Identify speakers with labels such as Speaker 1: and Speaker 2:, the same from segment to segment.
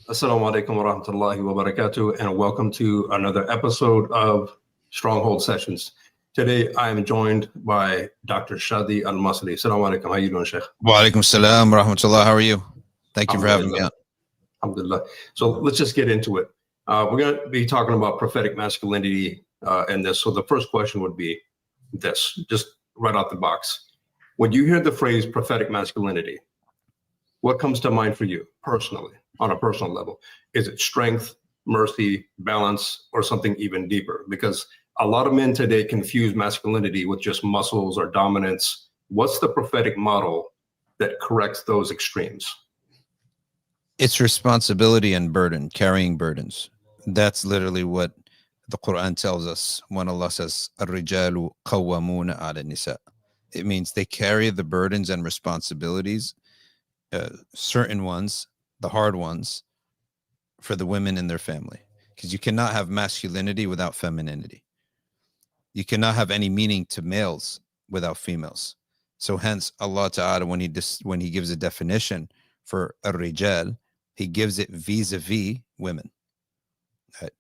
Speaker 1: Assalamu alaikum wa rahmatullahi wa barakatuh, and welcome to another episode of Stronghold Sessions. Today, I am joined by Dr. Shadee and Ali. Assalamu alaikum. How are you doing, Sheikh?
Speaker 2: Wa alaikum salam wa rahmatullah. How are you? Thank you for having me on.
Speaker 1: Alhamdulillah. So let's just get into it. We're going to be talking about prophetic masculinity and this. So the first question would be this, just right out the box. When you hear the phrase prophetic masculinity, what comes to mind for you personally, on a personal level? Is it strength, mercy, balance, or something even deeper? Because a lot of men today confuse masculinity with just muscles or dominance. What's the prophetic model that corrects those extremes?
Speaker 2: It's responsibility and burden, carrying burdens. That's literally what the Quran tells us when Allah says, "Ar-rijalu qawwamuna 'ala an-nisa." It means they carry the burdens and responsibilities, certain ones, the hard ones, for the women in their family. Because you cannot have masculinity without femininity. You cannot have any meaning to males without females. So hence Allah Ta'ala, when he gives a definition for ar-rijal, he gives it vis-a-vis women, right?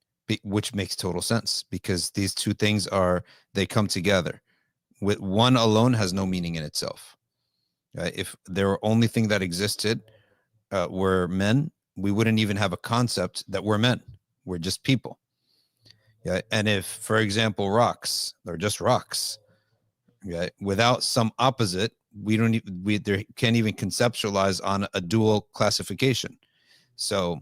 Speaker 2: Which makes total sense, because these two things they come together. With one alone has no meaning in itself. Right? If the only thing that existed were men, we wouldn't even have a concept that we're men. We're just people. Yeah. And if, for example, rocks, they're just rocks. Right? Without some opposite, we can't even conceptualize on a dual classification. So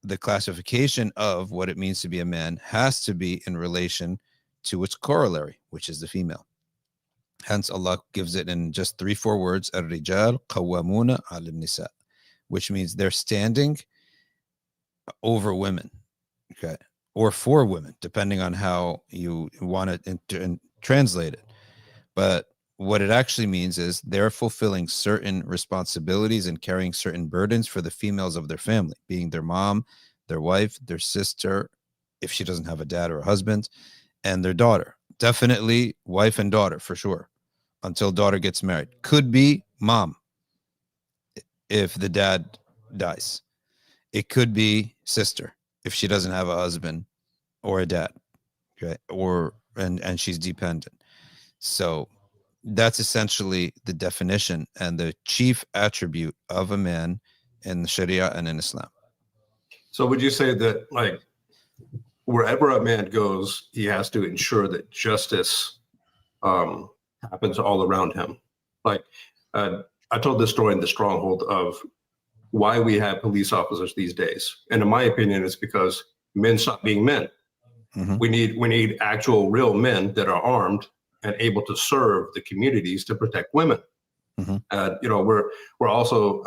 Speaker 2: the classification of what it means to be a man has to be in relation to its corollary, which is the female. Hence, Allah gives it in just 3-4 words, Ar-rijal qawwamuna 'ala an-nisa, which means they're standing over women, okay, or for women, depending on how you want to translate it. But what it actually means is they're fulfilling certain responsibilities and carrying certain burdens for the females of their family, being their mom, their wife, their sister, if she doesn't have a dad or a husband, and their daughter. Definitely wife and daughter for sure, until daughter gets married. Could be mom if the dad dies. It could be sister if she doesn't have a husband or a dad, okay, and she's dependent. So that's essentially the definition and the chief attribute of a man in the Sharia and in Islam.
Speaker 1: So would you say that, like, wherever a man goes, he has to ensure that justice happens all around him? Like, I told this story in the Stronghold of why we have police officers these days. And in my opinion, it's because men stop being men. Mm-hmm. We need actual real men that are armed and able to serve the communities to protect women. Mm-hmm. We're also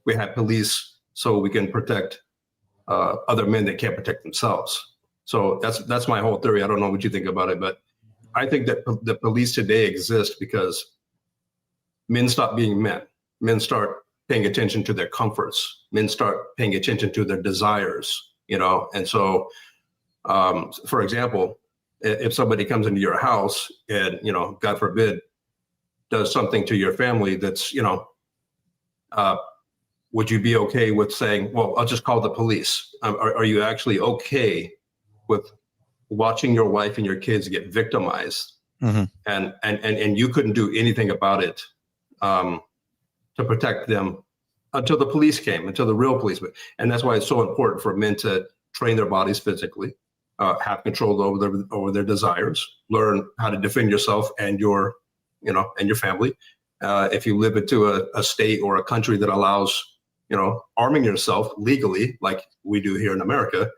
Speaker 1: we have police so we can protect other men that can't protect themselves. So that's my whole theory. I don't know what you think about it, but I think that the police today exist because men stop being men. Men start paying attention to their comforts. Men start paying attention to their desires. And so, for example, if somebody comes into your house and, God forbid, does something to your family that's, would you be okay with saying, well, I'll just call the police? Are you actually okay with watching your wife and your kids get victimized? Mm-hmm. and you couldn't do anything about it to protect them until the police came, until the real police. And that's why it's so important for men to train their bodies physically, have control over their desires, learn how to defend yourself and your family. If you live into a state or a country that allows, arming yourself legally, like we do here in America,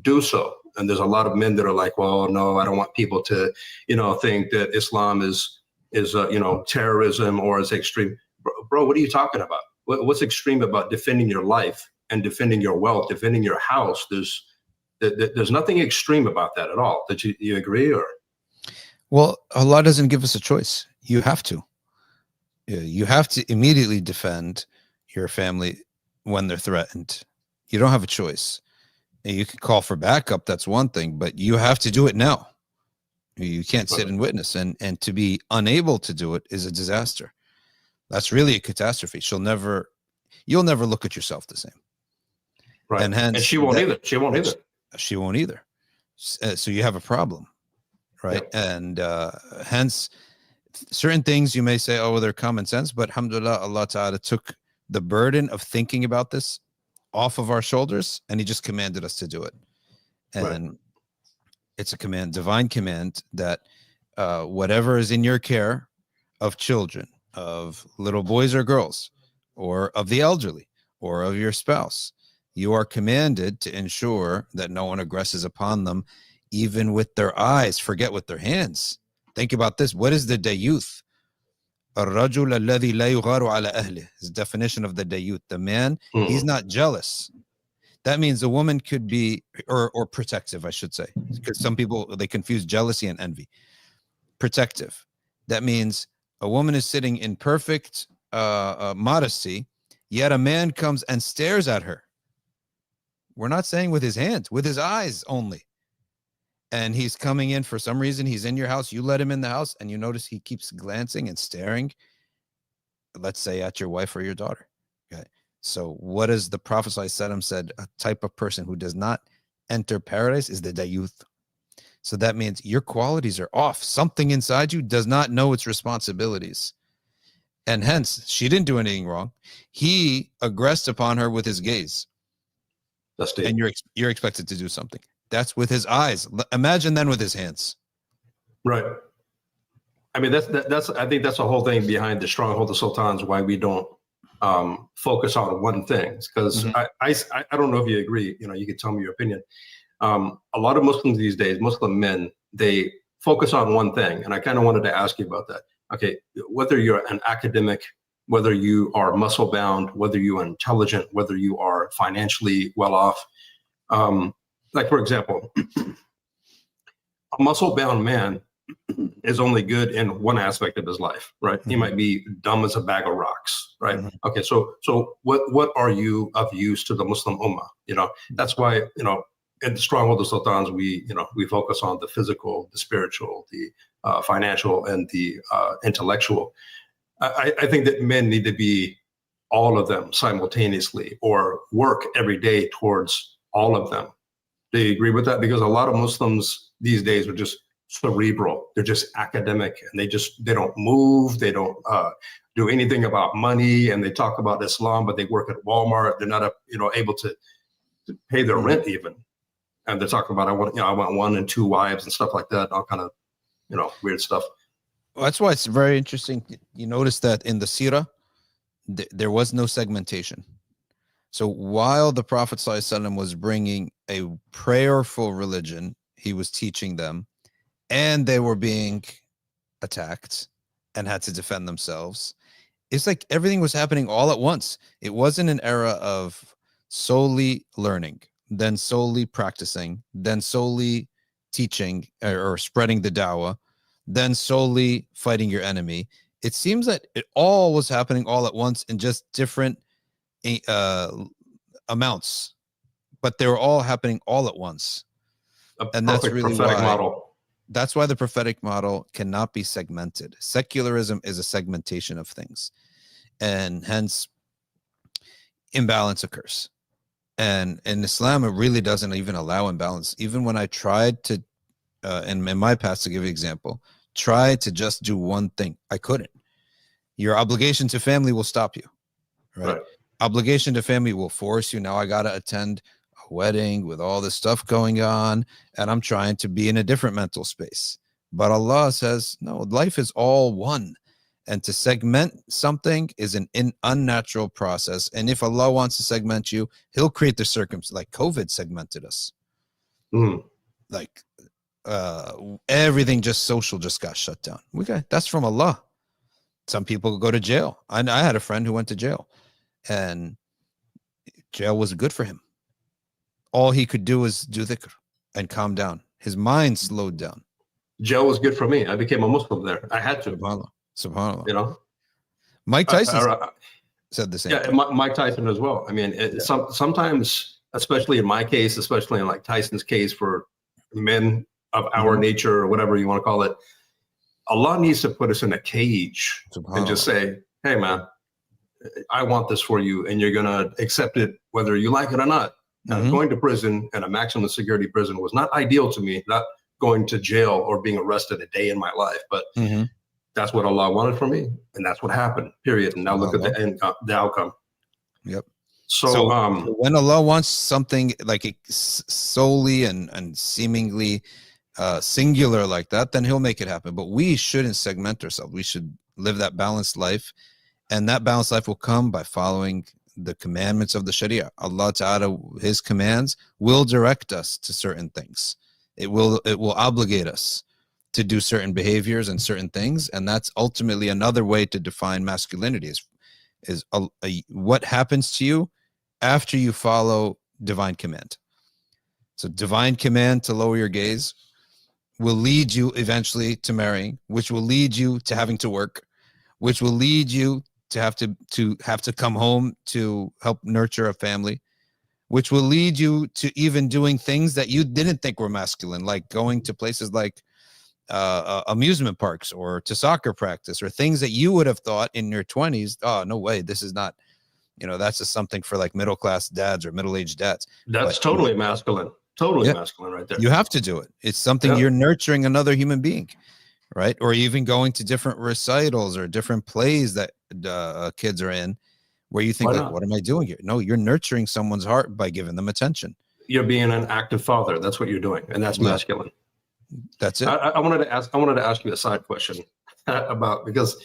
Speaker 1: do so. And there's a lot of men that are like, well, no, I don't want people to, think that Islam is terrorism or is extreme. Bro, what are you talking about? What's extreme about defending your life and defending your wealth, defending your house? There's nothing extreme about that at all. Did you agree? Or?
Speaker 2: Well, Allah doesn't give us a choice. You have to. You have to immediately defend your family when they're threatened. You don't have a choice. You can call for backup. That's one thing, but you have to do it now. You can't sit and witness, and to be unable to do it is a disaster. That's really a catastrophe. You'll never look at yourself the same.
Speaker 1: Right.
Speaker 2: And hence,
Speaker 1: and she won't either. She won't either.
Speaker 2: She won't either. So you have a problem, right?
Speaker 1: Yep.
Speaker 2: And hence, certain things you may say, oh, well, they're common sense, but alhamdulillah, Allah Ta'ala took the burden of thinking about this off of our shoulders, and he just commanded us to do it. And it's a command, divine command, that whatever is in your care of children, of little boys or girls, or of the elderly, or of your spouse, you are commanded to ensure that no one aggresses upon them, even with their eyes. Forget with their hands. Think about this. What is the dayuth? الرجل الذي لا يغار على أهله. His definition of the dayuth. The man, he's not jealous. That means a woman could be, or protective, I should say, because some people, they confuse jealousy and envy. Protective. That means a woman is sitting in perfect modesty, yet a man comes and stares at her. We're not saying with his hands, with his eyes only. And he's coming in for some reason. He's in your house. You let him in the house, and you notice he keeps glancing and staring, let's say, at your wife or your daughter. Okay. So what is the Prophet ﷺ said? A type of person who does not enter paradise is the dayuth. So that means your qualities are off. Something inside you does not know its responsibilities. And hence, she didn't do anything wrong. He aggressed upon her with his gaze.
Speaker 1: That's deep.
Speaker 2: And you're expected to do something. That's with his eyes. Imagine then with his hands.
Speaker 1: Right. I mean, that's I think that's the whole thing behind the stronghold of sultans, why we don't focus on one thing. Because I don't know if you agree, you can tell me your opinion. A lot of Muslims these days, Muslim men, they focus on one thing. And I kind of wanted to ask you about that. Okay, whether you're an academic, whether you are muscle bound, whether you are intelligent, whether you are financially well off. Like, for example, a muscle bound man is only good in one aspect of his life, right? He might be dumb as a bag of rocks, right? Okay, so what are you of use to the Muslim ummah? That's why, in the stronghold of sultans, we focus on the physical, the spiritual, the financial, and the intellectual. I think that men need to be all of them simultaneously, or work every day towards all of them. Do you agree with that? Because a lot of Muslims these days are just cerebral. They're just academic, and they don't move. They don't do anything about money, and they talk about Islam, but they work at Walmart. They're not able to pay their rent even. And they're talking about, I want 1 and 2 wives and stuff like that, all kind of, weird stuff.
Speaker 2: Well, that's why it's very interesting. You notice that in the seerah, there was no segmentation. So while the Prophet ﷺ was bringing a prayerful religion, he was teaching them, and they were being attacked and had to defend themselves. It's like everything was happening all at once. It wasn't an era of solely learning, then solely practicing, then solely teaching or spreading the dawah, then solely fighting your enemy. It seems that it all was happening all at once in just different amounts, but they were all happening all at once. And that's really why
Speaker 1: model.
Speaker 2: That's why the prophetic model cannot be segmented. Secularism is a segmentation of things, and hence imbalance occurs. And in Islam, it really doesn't even allow imbalance. Even when I tried to, in my past, to give you an example, try to just do one thing, I couldn't. Your obligation to family will stop you, right? Obligation to family will force you. Now I got to attend a wedding with all this stuff going on, and I'm trying to be in a different mental space. But Allah says, no, life is all one. And to segment something is an unnatural process. And if Allah wants to segment you, he'll create the circumstance. Like COVID segmented us. Like everything just social just got shut down. Okay, that's from Allah. Some people go to jail. I had a friend who went to jail, and jail was good for him. All he could do was do dhikr and calm down. His mind slowed down.
Speaker 1: Jail was good for me. I became a Muslim there. I had to.
Speaker 2: SubhanAllah. Mike Tyson said the same.
Speaker 1: Yeah, Mike Tyson as well. I mean, sometimes, especially in my case, especially in like Tyson's case, for men of our nature or whatever you want to call it, Allah needs to put us in a cage and just say, hey, man, I want this for you, and you're going to accept it whether you like it or not. Going to prison and a maximum security prison was not ideal to me, not going to jail or being arrested a day in my life. But that's what Allah wanted for me. And that's what happened, period. And now look at the end, the outcome.
Speaker 2: Yep.
Speaker 1: So
Speaker 2: when Allah wants something like solely and seemingly singular like that, then he'll make it happen. But we shouldn't segment ourselves. We should live that balanced life. And that balanced life will come by following the commandments of the Sharia. Allah Ta'ala, his commands will direct us to certain things. It will obligate us to do certain behaviors and certain things. And that's ultimately another way to define masculinity is what happens to you after you follow divine command. So divine command to lower your gaze will lead you eventually to marrying, which will lead you to having to work, which will lead you to have to come home to help nurture a family, which will lead you to even doing things that you didn't think were masculine, like going to places like amusement parks or to soccer practice, or things that you would have thought in your 20s, oh, no way, this is not, that's just something for like middle-class dads or middle-aged dads.
Speaker 1: That's totally masculine. Totally masculine right there.
Speaker 2: You have to do it. It's something you're nurturing another human being, right? Or even going to different recitals or different plays that kids are in, where you think, like, what am I doing here? No, you're nurturing someone's heart by giving them attention. You're
Speaker 1: being an active father. That's what you're doing, and that's masculine.
Speaker 2: That's it.
Speaker 1: I wanted to ask you a side question about, because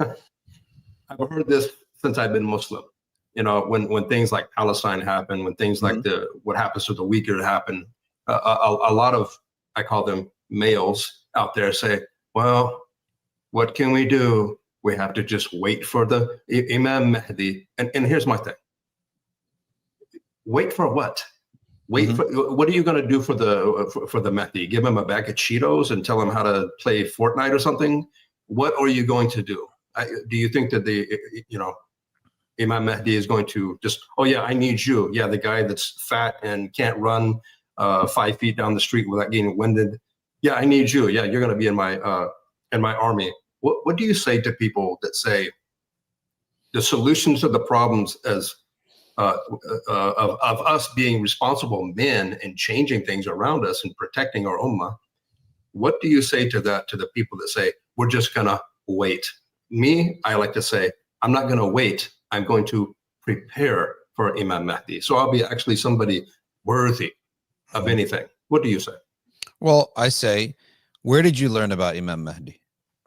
Speaker 1: I've heard this since I've been Muslim. When things like Palestine happen, when things like what happens to the Uyghur happen, a lot of, I call them males out there, say, well, what can we do? We have to just wait for the Imam Mahdi. And here's my thing. Wait for what? Wait for what are you going to do for the Mahdi? Give him a bag of Cheetos and tell him how to play Fortnite or something? What are you going to do? Do you think that Imam Mahdi is going to just, oh yeah, I need you. Yeah, the guy that's fat and can't run 5 feet down the street without getting winded. Yeah, I need you. Yeah, you're going to be in my army. What do you say to people that say the solutions to the problems as of us being responsible men and changing things around us and protecting our ummah? What do you say to the people that say we're just going to wait? Me, I like to say, I'm not going to wait. I'm going to prepare for Imam Mahdi. So I'll be actually somebody worthy of anything. What do you say?
Speaker 2: Well, I say, where did you learn about Imam Mahdi?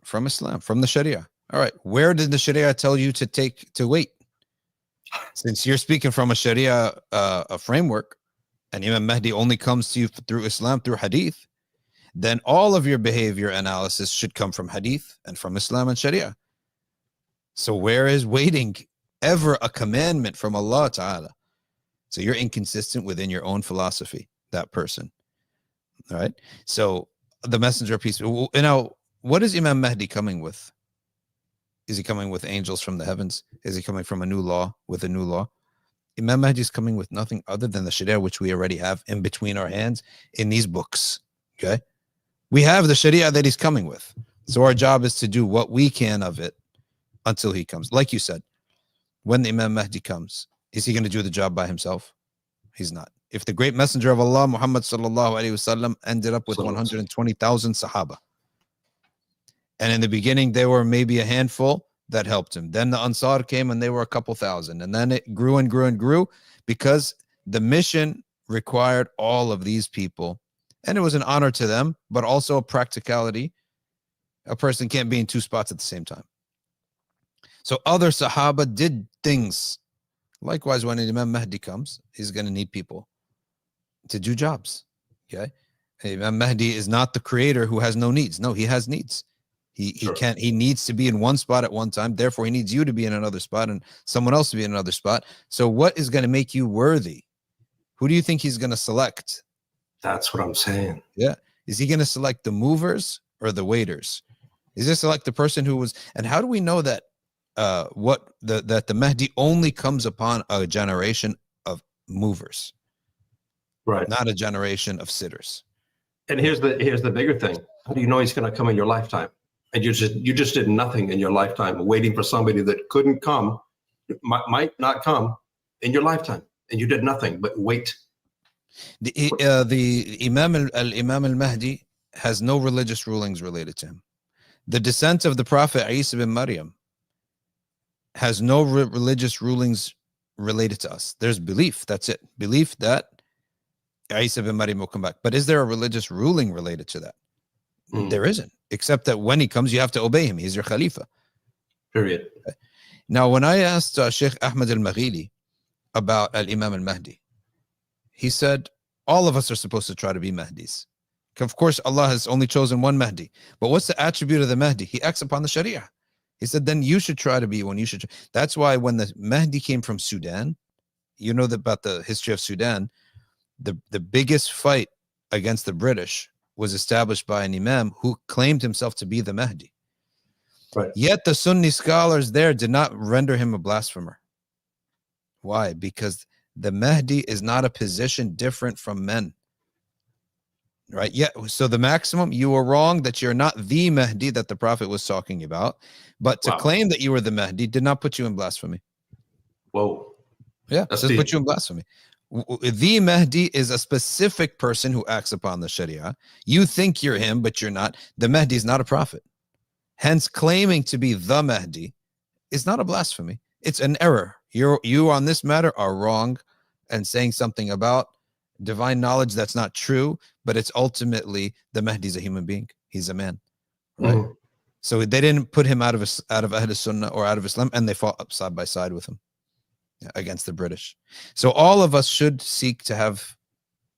Speaker 2: From Islam, from the Sharia. All right. Where did the Sharia tell you to wait? Since you're speaking from a Sharia a framework, and Imam Mahdi only comes to you through Islam, through Hadith, then all of your behavior analysis should come from Hadith and from Islam and Sharia. So where is waiting ever a commandment from Allah Ta'ala? So you're inconsistent within your own philosophy, that person. All right. So the messenger of peace, what is Imam Mahdi coming with? Is he coming with angels from the heavens? Is he coming from a new law, with a new law? Imam Mahdi is coming with nothing other than the Sharia, which we already have in between our hands in these books. Okay. We have the Sharia that he's coming with. So our job is to do what we can of it until he comes. Like you said, when the Imam Mahdi comes, is he going to do the job by himself? He's not. If the great messenger of Allah, Muhammad sallallahu alaihi wasallam, ended up with 120,000 Sahaba, and in the beginning there were maybe a handful that helped him, then the Ansar came and they were a couple thousand, and then it grew and grew and grew, because the mission required all of these people, and it was an honor to them, but also a practicality. A person can't be in two spots at the same time. So other Sahaba did things. Likewise, when Imam Mahdi comes, he's going to need people to do jobs. Okay. Imam Mahdi is not the creator who has no needs. No, he has needs. He needs to be in one spot at one time. Therefore, he needs you to be in another spot and someone else to be in another spot. So what is going to make you worthy? Who do you think he's going to select?
Speaker 1: That's what I'm saying.
Speaker 2: Yeah. Is he going to select the movers or the waiters? Is he select the person who was, and how do we know that that the Mahdi only comes upon a generation of movers,
Speaker 1: right?
Speaker 2: Not a generation of sitters.
Speaker 1: And here's the bigger thing. How do you know he's going to come in your lifetime? And you just did nothing in your lifetime, waiting for somebody that couldn't come, might not come in your lifetime, and you did nothing but wait
Speaker 2: The Imam al-Mahdi has no religious rulings related to him. The descent of the Prophet Isa bin Maryam has no religious rulings related to us. There's belief. That's it. Belief that Isa bin Maryam will come back. But is there a religious ruling related to that? There isn't, except that when he comes, you have to obey him. He's your Khalifa.
Speaker 1: Period.
Speaker 2: Now, when I asked Sheikh Ahmed al-Maghili about al-Imam al-Mahdi, he said, all of us are supposed to try to be Mahdis. Of course, Allah has only chosen one Mahdi. But what's the attribute of the Mahdi? He acts upon the Sharia. He said, then you should try to be one. That's why when the Mahdi came from Sudan, you know about the history of Sudan, the biggest fight against the British was established by an Imam who claimed himself to be the Mahdi.
Speaker 1: Right.
Speaker 2: Yet the Sunni scholars there did not render him a blasphemer. Why? Because the Mahdi is not a position different from men. Right? Yeah. So the maximum, you were wrong that you're not the Mahdi that the Prophet was talking about, but to claim that you were the Mahdi did not put you in blasphemy.
Speaker 1: Whoa.
Speaker 2: Yeah, it doesn't put you in blasphemy. The Mahdi is a specific person who acts upon the Sharia. You think you're him, but you're not. The Mahdi is not a prophet. Hence, claiming to be the Mahdi is not a blasphemy. It's an error. You on this matter are wrong and saying something about divine knowledge that's not true, but it's ultimately the Mahdi is a human being. He's a man, right? So they didn't put him out of Ahl Sunnah or out of Islam, and they fought up side by side with him against the British. So all of us should seek to have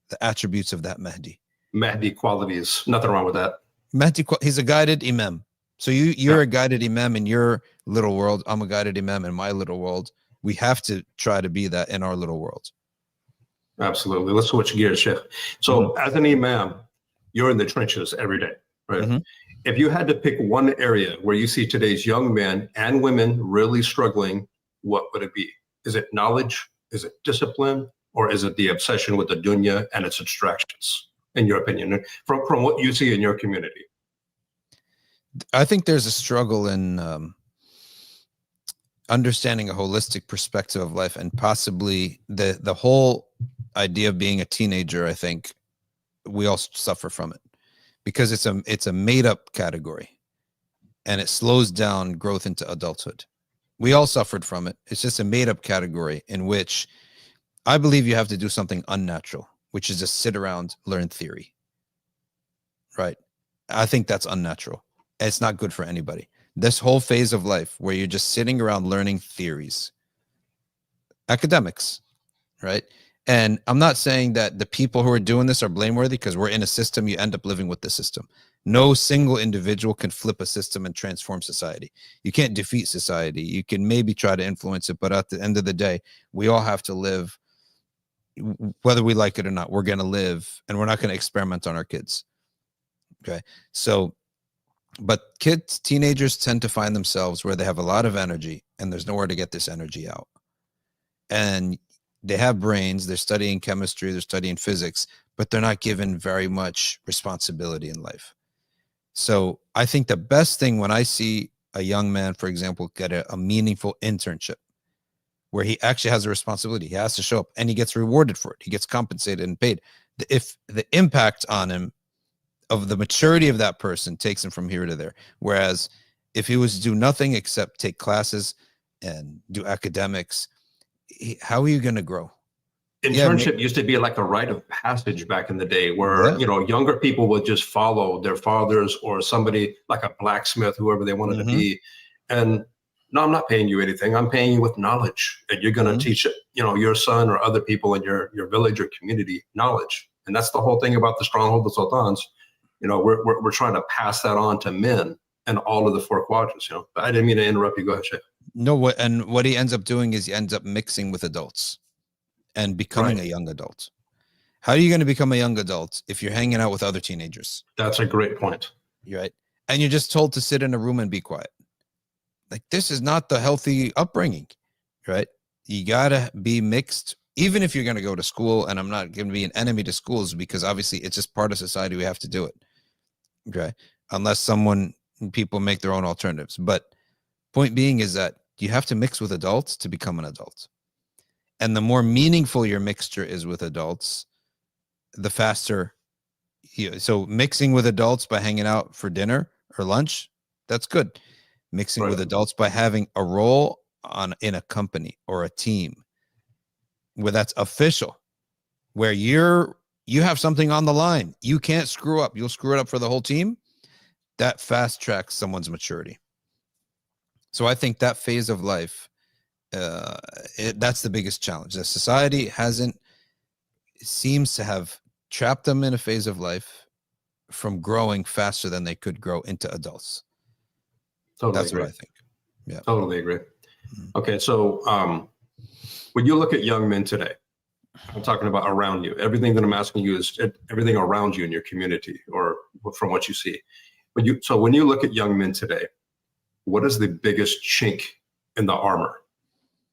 Speaker 2: the attributes of that Mahdi.
Speaker 1: Mahdi qualities, nothing wrong with that.
Speaker 2: Mahdi, he's a guided Imam. So you're a guided Imam in your little world. I'm a guided Imam in my little world. We have to try to be that in our little world.
Speaker 1: Absolutely. Let's switch gears, Sheikh. So as an Imam, you're in the trenches every day, right? If you had to pick one area where you see today's young men and women really struggling, what would it be? Is it knowledge? Is it discipline? Or is it the obsession with the dunya and its distractions, in your opinion, from what you see in your community?
Speaker 2: I think there's a struggle in understanding a holistic perspective of life, and possibly the whole idea of being a teenager. I think we all suffer from it because it's a made up category, and it slows down growth into adulthood. We all suffered from it. It's just a made up category in which I believe you have to do something unnatural, which is just sit around, learn theory. Right? I think that's unnatural. It's not good for anybody. This whole phase of life where you're just sitting around learning theories, academics, right? And I'm not saying that the people who are doing this are blameworthy, because we're in a system. You end up living with the system. No single individual can flip a system and transform society. You can't defeat society. You can maybe try to influence it, but at the end of the day, we all have to live, whether we like it or not. We're going to live, and we're not going to experiment on our kids. Okay. So, but kids, teenagers tend to find themselves where they have a lot of energy and there's nowhere to get this energy out. And they have brains, they're studying chemistry, they're studying physics, but they're not given very much responsibility in life. So I think the best thing when I see a young man, for example, get a meaningful internship where he actually has a responsibility, he has to show up and he gets rewarded for it. He gets compensated and paid. If the impact on him of the maturity of that person takes him from here to there. Whereas if he was to do nothing except take classes and do academics, how are you going to grow?
Speaker 1: Internship used to be like a rite of passage back in the day where, younger people would just follow their fathers or somebody like a blacksmith, whoever they wanted to be. And no, I'm not paying you anything. I'm paying you with knowledge. And you're going to teach, your son or other people in your village or community knowledge. And that's the whole thing about the stronghold of sultans. We're trying to pass that on to men and all of the four quadrants. I didn't mean to interrupt you. Go ahead, Sheikh.
Speaker 2: No, what he ends up doing is he ends up mixing with adults and becoming a young adult. How are you going to become a young adult if you're hanging out with other teenagers?
Speaker 1: That's a great point.
Speaker 2: You're right. And you're just told to sit in a room and be quiet. Like, this is not the healthy upbringing, right? You got to be mixed, even if you're going to go to school. And I'm not going to be an enemy to schools, because obviously it's just part of society. We have to do it. Okay. Unless people make their own alternatives. But point being is that you have to mix with adults to become an adult. And the more meaningful your mixture is with adults, the faster. So mixing with adults by hanging out for dinner or lunch, that's good. Mixing with adults by having a role in a company or a team where that's official, where you have something on the line. You can't screw up. You'll screw it up for the whole team. That fast tracks someone's maturity. So I think that phase of life, that's the biggest challenge. The society seems to have trapped them in a phase of life from growing faster than they could grow into adults.
Speaker 1: Totally
Speaker 2: That's
Speaker 1: agree.
Speaker 2: what I think. Yeah.
Speaker 1: Totally agree. Okay. So when you look at young men today, I'm talking about around you. Everything that I'm asking you is everything around you in your community or from what you see. So when you look at young men today, what is the biggest chink in the armor?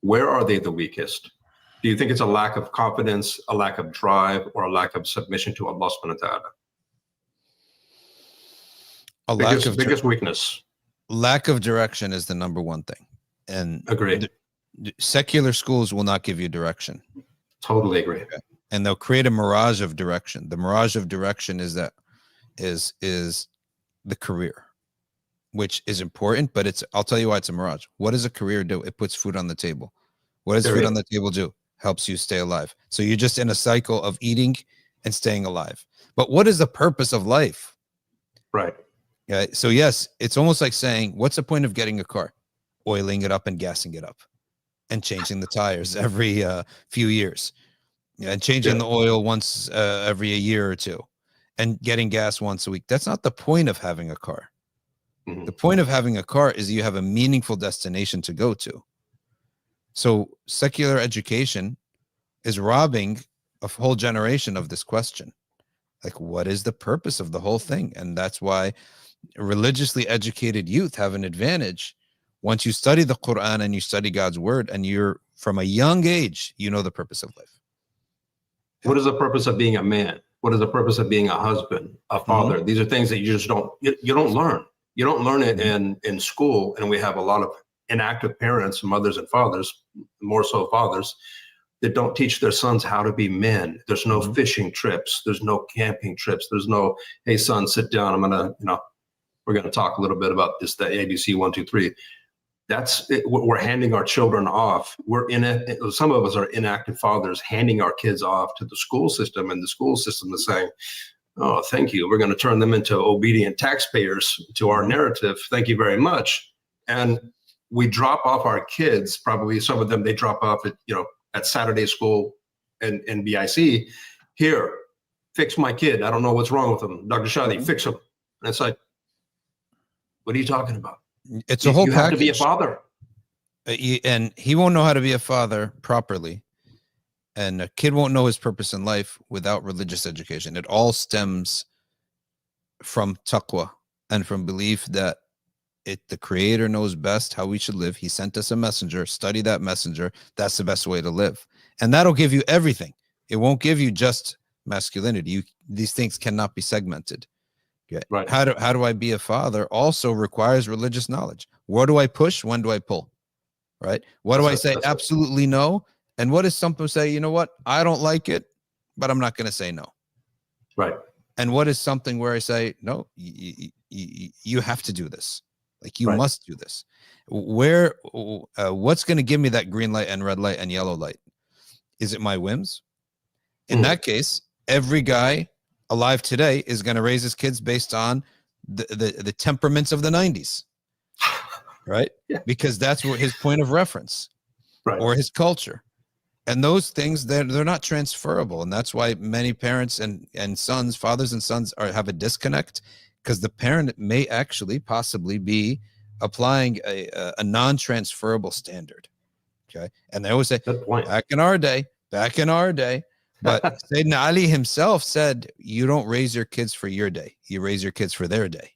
Speaker 1: Where are they the weakest? Do you think it's a lack of confidence, a lack of drive, or a lack of submission to Allah subhanahu wa ta'ala? Biggest weakness.
Speaker 2: Lack of direction is the number one thing. And
Speaker 1: agree.
Speaker 2: Secular schools will not give you direction.
Speaker 1: Totally agree.
Speaker 2: Okay. And they'll create a mirage of direction. The mirage of direction is the career, which is important, but I'll tell you why it's a mirage. What does a career do? It puts food on the table. What does food on the table do? Helps you stay alive. So you're just in a cycle of eating and staying alive. But what is the purpose of life?
Speaker 1: Right.
Speaker 2: Yeah. So yes, it's almost like saying, what's the point of getting a car? Oiling it up and gassing it up and changing the tires every few years. Yeah, and changing the oil once every a year or two and getting gas once a week. That's not the point of having a car. Mm-hmm. The point of having a car is you have a meaningful destination to go to. So secular education is robbing a whole generation of this question. Like, what is the purpose of the whole thing? And that's why religiously educated youth have an advantage. Once you study the Quran and you study God's word and you're from a young age, you know the purpose of life.
Speaker 1: What is the purpose of being a man? What is the purpose of being a husband, a father? Mm-hmm. These are things that you just don't learn. You don't learn it in school. And we have a lot of inactive parents, mothers and fathers, more so fathers, that don't teach their sons how to be men. There's no fishing trips. There's no camping trips. There's no, hey son, sit down. We're going to talk a little bit about this, the ABC 1, 2, 3. That's it. We're handing our children off. Some of us are inactive fathers handing our kids off to the school system, and the school system is saying, oh, thank you. We're going to turn them into obedient taxpayers to our narrative. Thank you very much. And we drop off our kids. Probably some of them, they drop off at Saturday school and BIC. Here, fix my kid. I don't know what's wrong with him. Dr. Shadee, fix him. And it's like, what are you talking about?
Speaker 2: It's a whole package.
Speaker 1: You have to be a father.
Speaker 2: And he won't know how to be a father properly. And a kid won't know his purpose in life without religious education. It all stems from taqwa and from belief that the Creator knows best how we should live. He sent us a messenger. Study that messenger. That's the best way to live. And that'll give you everything. It won't give you just masculinity. These things cannot be segmented. Okay. Right. How do I be a father also requires religious knowledge. Where do I push? When do I pull? Right? What do I say absolutely no? And what is something say, you know what? I don't like it, but I'm not going to say no.
Speaker 1: Right.
Speaker 2: And what is something where I say, no, you have to do this. Like you must do this. What's going to give me that green light and red light and yellow light? Is it my whims? In that case, every guy alive today is going to raise his kids based on the temperaments of the 90s, right? Yeah. Because that's what his point of reference, or his culture. And those things, they're not transferable. And that's why many parents and sons, fathers and sons have a disconnect, because the parent may actually possibly be applying a non-transferable standard. Okay. And they always say, back in our day. But Sayyidina Ali himself said, you don't raise your kids for your day. You raise your kids for their day.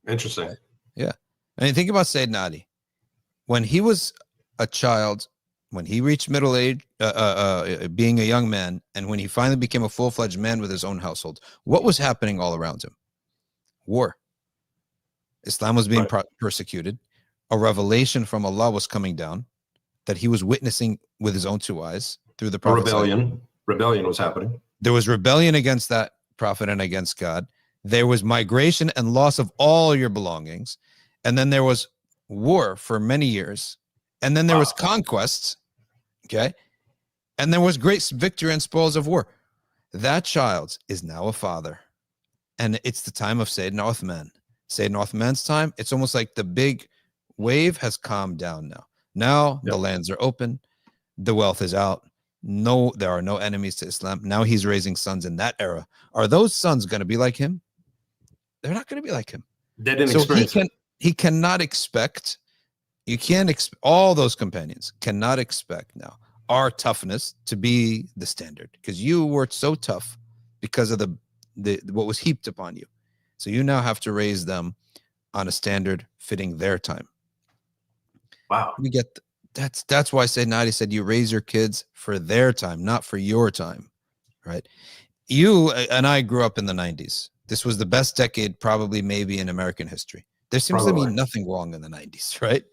Speaker 1: Interesting.
Speaker 2: Yeah. I mean, think about Sayyidina Ali. When he was a child, when he reached middle age, being a young man, and when he finally became a full-fledged man with his own household, what was happening all around him? War. Islam was being persecuted. A revelation from Allah was coming down that he was witnessing with his own two eyes through the Prophet.
Speaker 1: Rebellion was happening.
Speaker 2: There was rebellion against that prophet and against God. There was migration and loss of all your belongings. And then there was war for many years. And then there was conquests. Okay. And there was great victory and spoils of war. That child is now a father. And it's the time of Sayyidina Uthman. Sayyidina Uthman's time, it's almost like the big wave has calmed down now. Now the lands are open. The wealth is out. No, there are no enemies to Islam. Now he's raising sons in that era. Are those sons going to be like him? They're not going to be like him.
Speaker 1: They didn't
Speaker 2: So
Speaker 1: experience
Speaker 2: he cannot expect, you can't expect, all those companions cannot expect now our toughness to be the standard, because you were so tough because of the what was heaped upon you. So you now have to raise them on a standard fitting their time.
Speaker 1: Wow.
Speaker 2: We get that's why Sayyidina Ali said you raise your kids for their time, not for your time, right? You and I grew up in the 90s. This was the best decade probably maybe in American history. There seems to be nothing wrong in the 90s, right?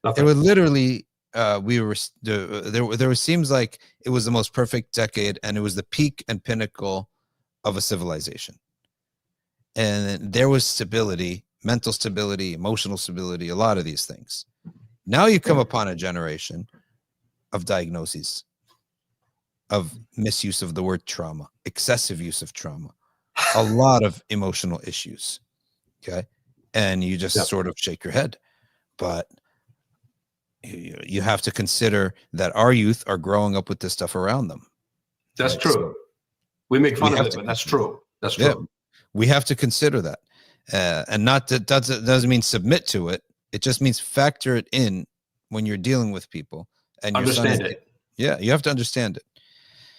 Speaker 1: Nothing.
Speaker 2: It was literally there seems like it was the most perfect decade, and it was the peak and pinnacle of a civilization. And there was stability, mental stability, emotional stability, a lot of these things. Now you come upon a generation of diagnoses, of misuse of the word trauma, excessive use of trauma, a lot of emotional issues. Okay. And you just sort of shake your head. But you have to consider that our youth are growing up with this stuff around them.
Speaker 1: That's true. So we make fun of it, but that's true. That's true. Yeah,
Speaker 2: we have to consider that. And not that doesn't mean submit to it. It just means factor it in when you're dealing with people and
Speaker 1: understand it.
Speaker 2: Yeah, you have to understand it.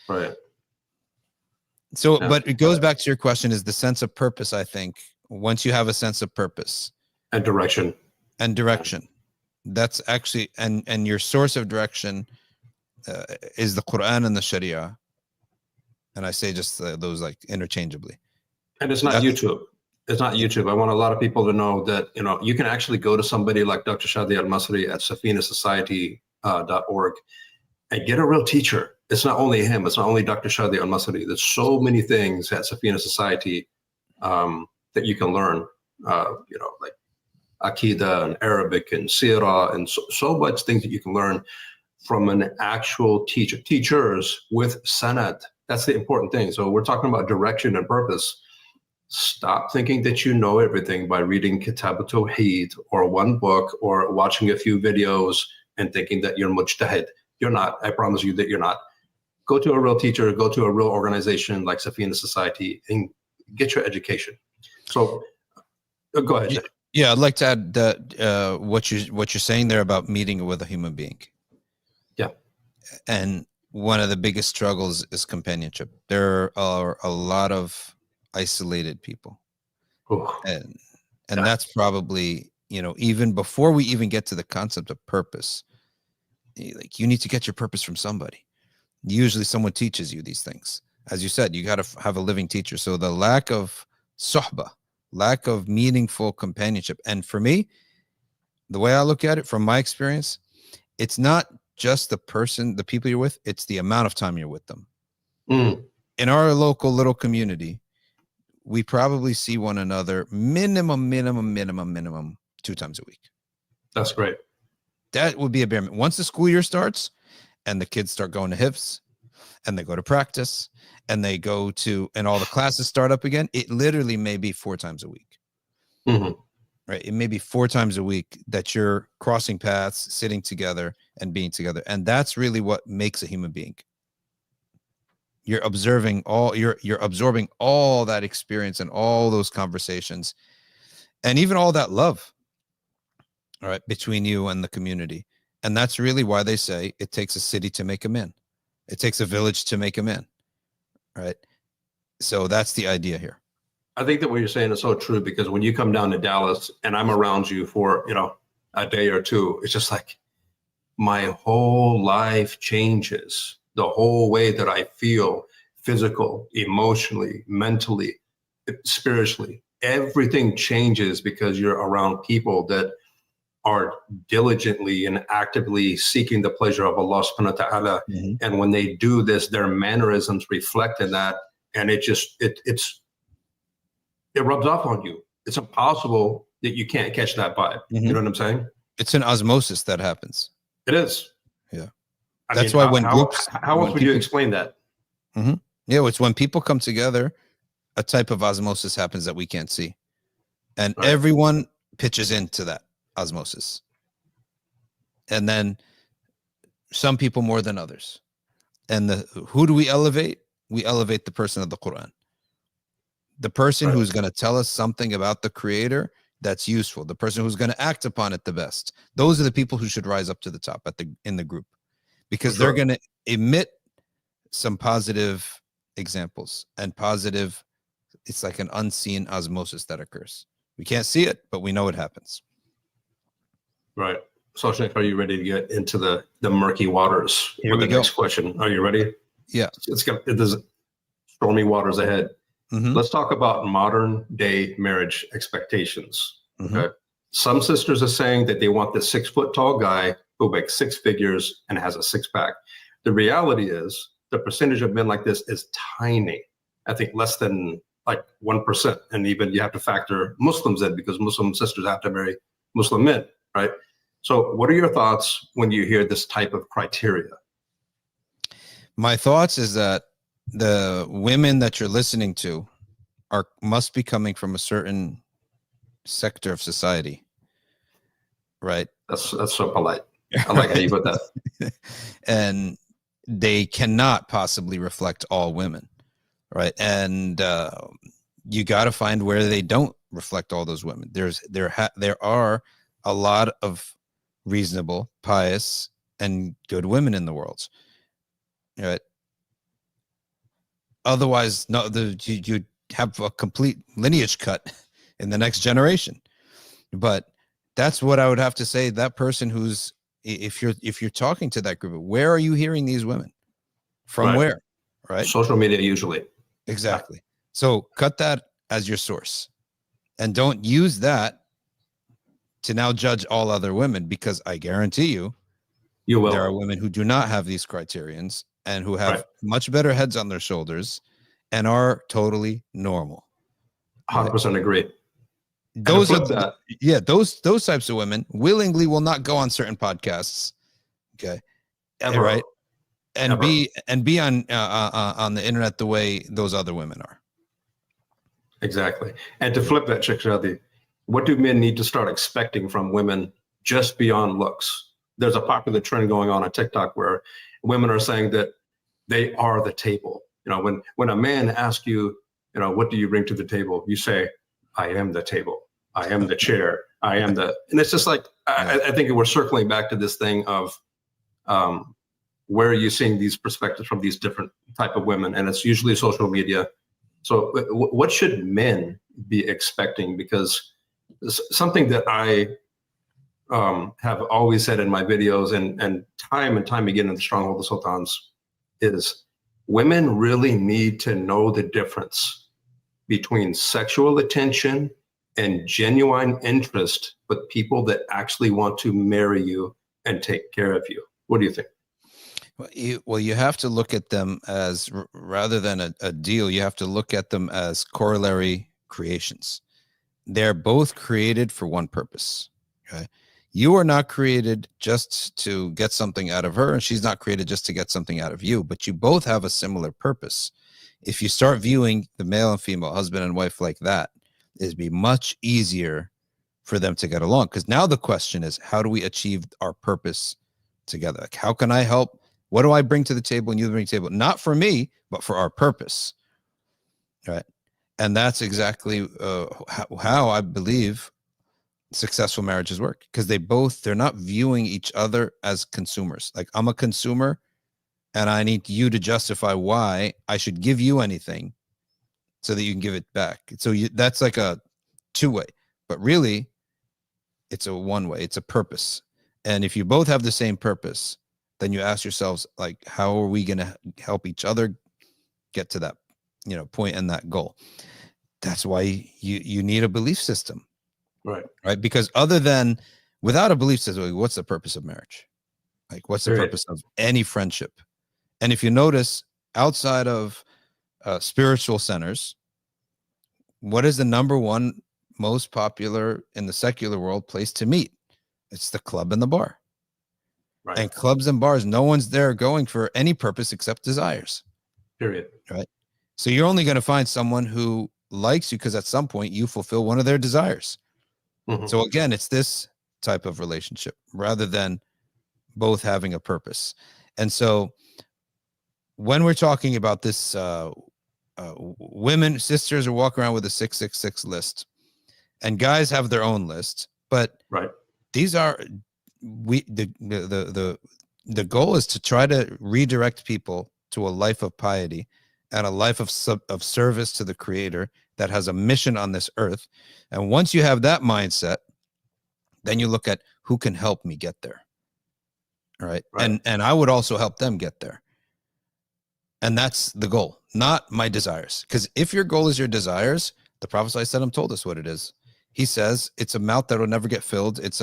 Speaker 1: Right.
Speaker 2: So, but it goes back to your question, is the sense of purpose, I think. Once you have a sense of purpose.
Speaker 1: And direction.
Speaker 2: That's actually, and your source of direction is the Quran and the Sharia. And I say just those like interchangeably. And
Speaker 1: it's not YouTube. It's not YouTube. I want a lot of people to know that, you can actually go to somebody like Dr. Shadee al-Masri at safinasociety.org and get a real teacher. It's not only him. It's not only Dr. Shadee al-Masri. There's so many things at Safina Society that you can learn, like Aqidah and Arabic and Sirah and so much things that you can learn from an actual teacher. Teachers with sanad. That's the important thing. So we're talking about direction and purpose. Stop thinking that you know everything by reading Kitab al-Tawheed or one book or watching a few videos and thinking that you're mujtahid. You're not. I promise you that you're not. Go to a real teacher, go to a real organization like Safina Society and get your education. So go ahead.
Speaker 2: Yeah, I'd like to add that what you're saying there about meeting with a human being.
Speaker 1: Yeah.
Speaker 2: And one of the biggest struggles is companionship. There are a lot of isolated people.
Speaker 1: Ooh.
Speaker 2: And that's probably, even before we even get to the concept of purpose, like you need to get your purpose from somebody. Usually someone teaches you these things. As you said, you got to have a living teacher. So the lack of suhbah, lack of meaningful companionship. And for me, the way I look at it from my experience, it's not just the people you're with, it's the amount of time you're with them. In our local little community, we probably see one another minimum 2 times a week.
Speaker 1: That's great.
Speaker 2: That would be a bare minimum. Once the school year starts and the kids start going to HIFs and they go to practice and they go to, and all the classes start up again, it literally may be 4 times a week. Right? It may be 4 times a week that you're crossing paths, sitting together and being together. And that's really what makes a human being. You're absorbing all that experience and all those conversations and even all that love, all right, between you and the community. And that's really why they say it takes a city to make a man. It takes a village to make a man, right? So that's the idea here.
Speaker 1: I think that what you're saying is so true, because when you come down to Dallas and I'm around you for, a day or two, it's just like my whole life changes. The whole way that I feel, physical, emotionally, mentally, spiritually, everything changes because you're around people that are diligently and actively seeking the pleasure of Allah subhanahu wa ta'ala. And when they do this, their mannerisms reflect in that. And it rubs off on you. It's impossible that you can't catch that vibe. You know what I'm saying?
Speaker 2: It's an osmosis that happens.
Speaker 1: It is.
Speaker 2: Yeah.
Speaker 1: That's why when groups, how else would you explain that?
Speaker 2: Yeah, it's when people come together, a type of osmosis happens that we can't see. And everyone pitches into that osmosis. And then some people more than others. And who do we elevate? We elevate the person of the Quran. The person who's going to tell us something about the Creator that's useful. The person who's going to act upon it the best. Those are the people who should rise up to the top in the group, because they're going to emit some positive examples and positive. It's like an unseen osmosis that occurs. We can't see it, but we know it happens.
Speaker 1: Right. So, are you ready to get into the murky waters?
Speaker 2: Here we go.
Speaker 1: Next question. Are you ready?
Speaker 2: Yeah.
Speaker 1: There's stormy waters ahead. Let's talk about modern day marriage expectations. Okay. Some sisters are saying that they want the 6 foot tall guy who makes 6 figures and has a 6-pack. The reality is the percentage of men like this is tiny. I think less than like 1%. And even you have to factor Muslims in, because Muslim sisters have to marry Muslim men, right? So what are your thoughts when you hear this type of criteria?
Speaker 2: My thoughts is that the women that you're listening to must be coming from a certain sector of society, right?
Speaker 1: That's so polite. I like how you put that.
Speaker 2: And they cannot possibly reflect all women, right? And you got to find where they don't reflect all those women. There are a lot of reasonable, pious, and good women in the world, right? Otherwise, no, you have a complete lineage cut in the next generation. But that's what I would have to say. That person who's, if you're talking to that group, where are you hearing these women from? Where, right?
Speaker 1: Social media usually.
Speaker 2: Exactly. So cut that as your source, and don't use that to now judge all other women, because I guarantee you
Speaker 1: will.
Speaker 2: There are women who do not have these criterions and who have much better heads on their shoulders and are totally normal.
Speaker 1: 100% agree.
Speaker 2: Those are those types of women willingly will not go on certain podcasts. Okay.
Speaker 1: Ever.
Speaker 2: Right. And ever. be on the internet the way those other women are.
Speaker 1: Exactly. And to flip that, Shadee, what do men need to start expecting from women just beyond looks? There's a popular trend going on TikTok where women are saying that they are the table. You know, when a man asks you, you know, what do you bring to the table? You say, I am the table. I am the chair. I am the, and it's just like, I think we're circling back to this thing of where are you seeing these perspectives from these different type of women? And it's usually social media. So what should men be expecting? Because something that I have always said in my videos and time again in the Stronghold of the Sultans is women really need to know the difference between sexual attention and genuine interest with people that actually want to marry you and take care of you. What do you think?
Speaker 2: Well, you have to look at them as, rather than a deal, you have to look at them as corollary creations. They're both created for one purpose. Okay. You are not created just to get something out of her, and she's not created just to get something out of you, but you both have a similar purpose. If you start viewing the male and female, husband and wife, like that, it'd be much easier for them to get along. Because now the question is, how do we achieve our purpose together? Like, how can I help? What do I bring to the table and you bring to the table? Not for me, but for our purpose. Right. And that's exactly how I believe successful marriages work, because they're not viewing each other as consumers. Like, I'm a consumer and I need you to justify why I should give you anything so that you can give it back. So that's like a two-way, but really it's a one-way. It's a purpose. And if you both have the same purpose, then you ask yourselves, like, how are we going to help each other get to that, point and that goal? That's why you need a belief system. Right. Because other than Without a belief system, what's the purpose of marriage? Like, what's the
Speaker 1: Period.
Speaker 2: purpose of any friendship? And if you notice, outside of spiritual centers, what is the number one most popular in the secular world place to meet? It's the club and the bar.
Speaker 1: Right.
Speaker 2: And clubs and bars, no one's there going for any purpose except desires.
Speaker 1: Period.
Speaker 2: Right. So you're only going to find someone who likes you because at some point you fulfill one of their desires.
Speaker 1: Mhm.
Speaker 2: So again, it's this type of relationship rather than both having a purpose. And so when we're talking about this, women, sisters are walking around with a 666 list, and guys have their own list. But
Speaker 1: right.
Speaker 2: These are the goal is to try to redirect people to a life of piety and a life of service to the Creator that has a mission on this earth. And once you have that mindset, then you look at who can help me get there. All right. And I would also help them get there. And that's the goal, not my desires. Because if your goal is your desires, the Prophet ﷺ told us what it is. He says it's a mouth that will never get filled. It's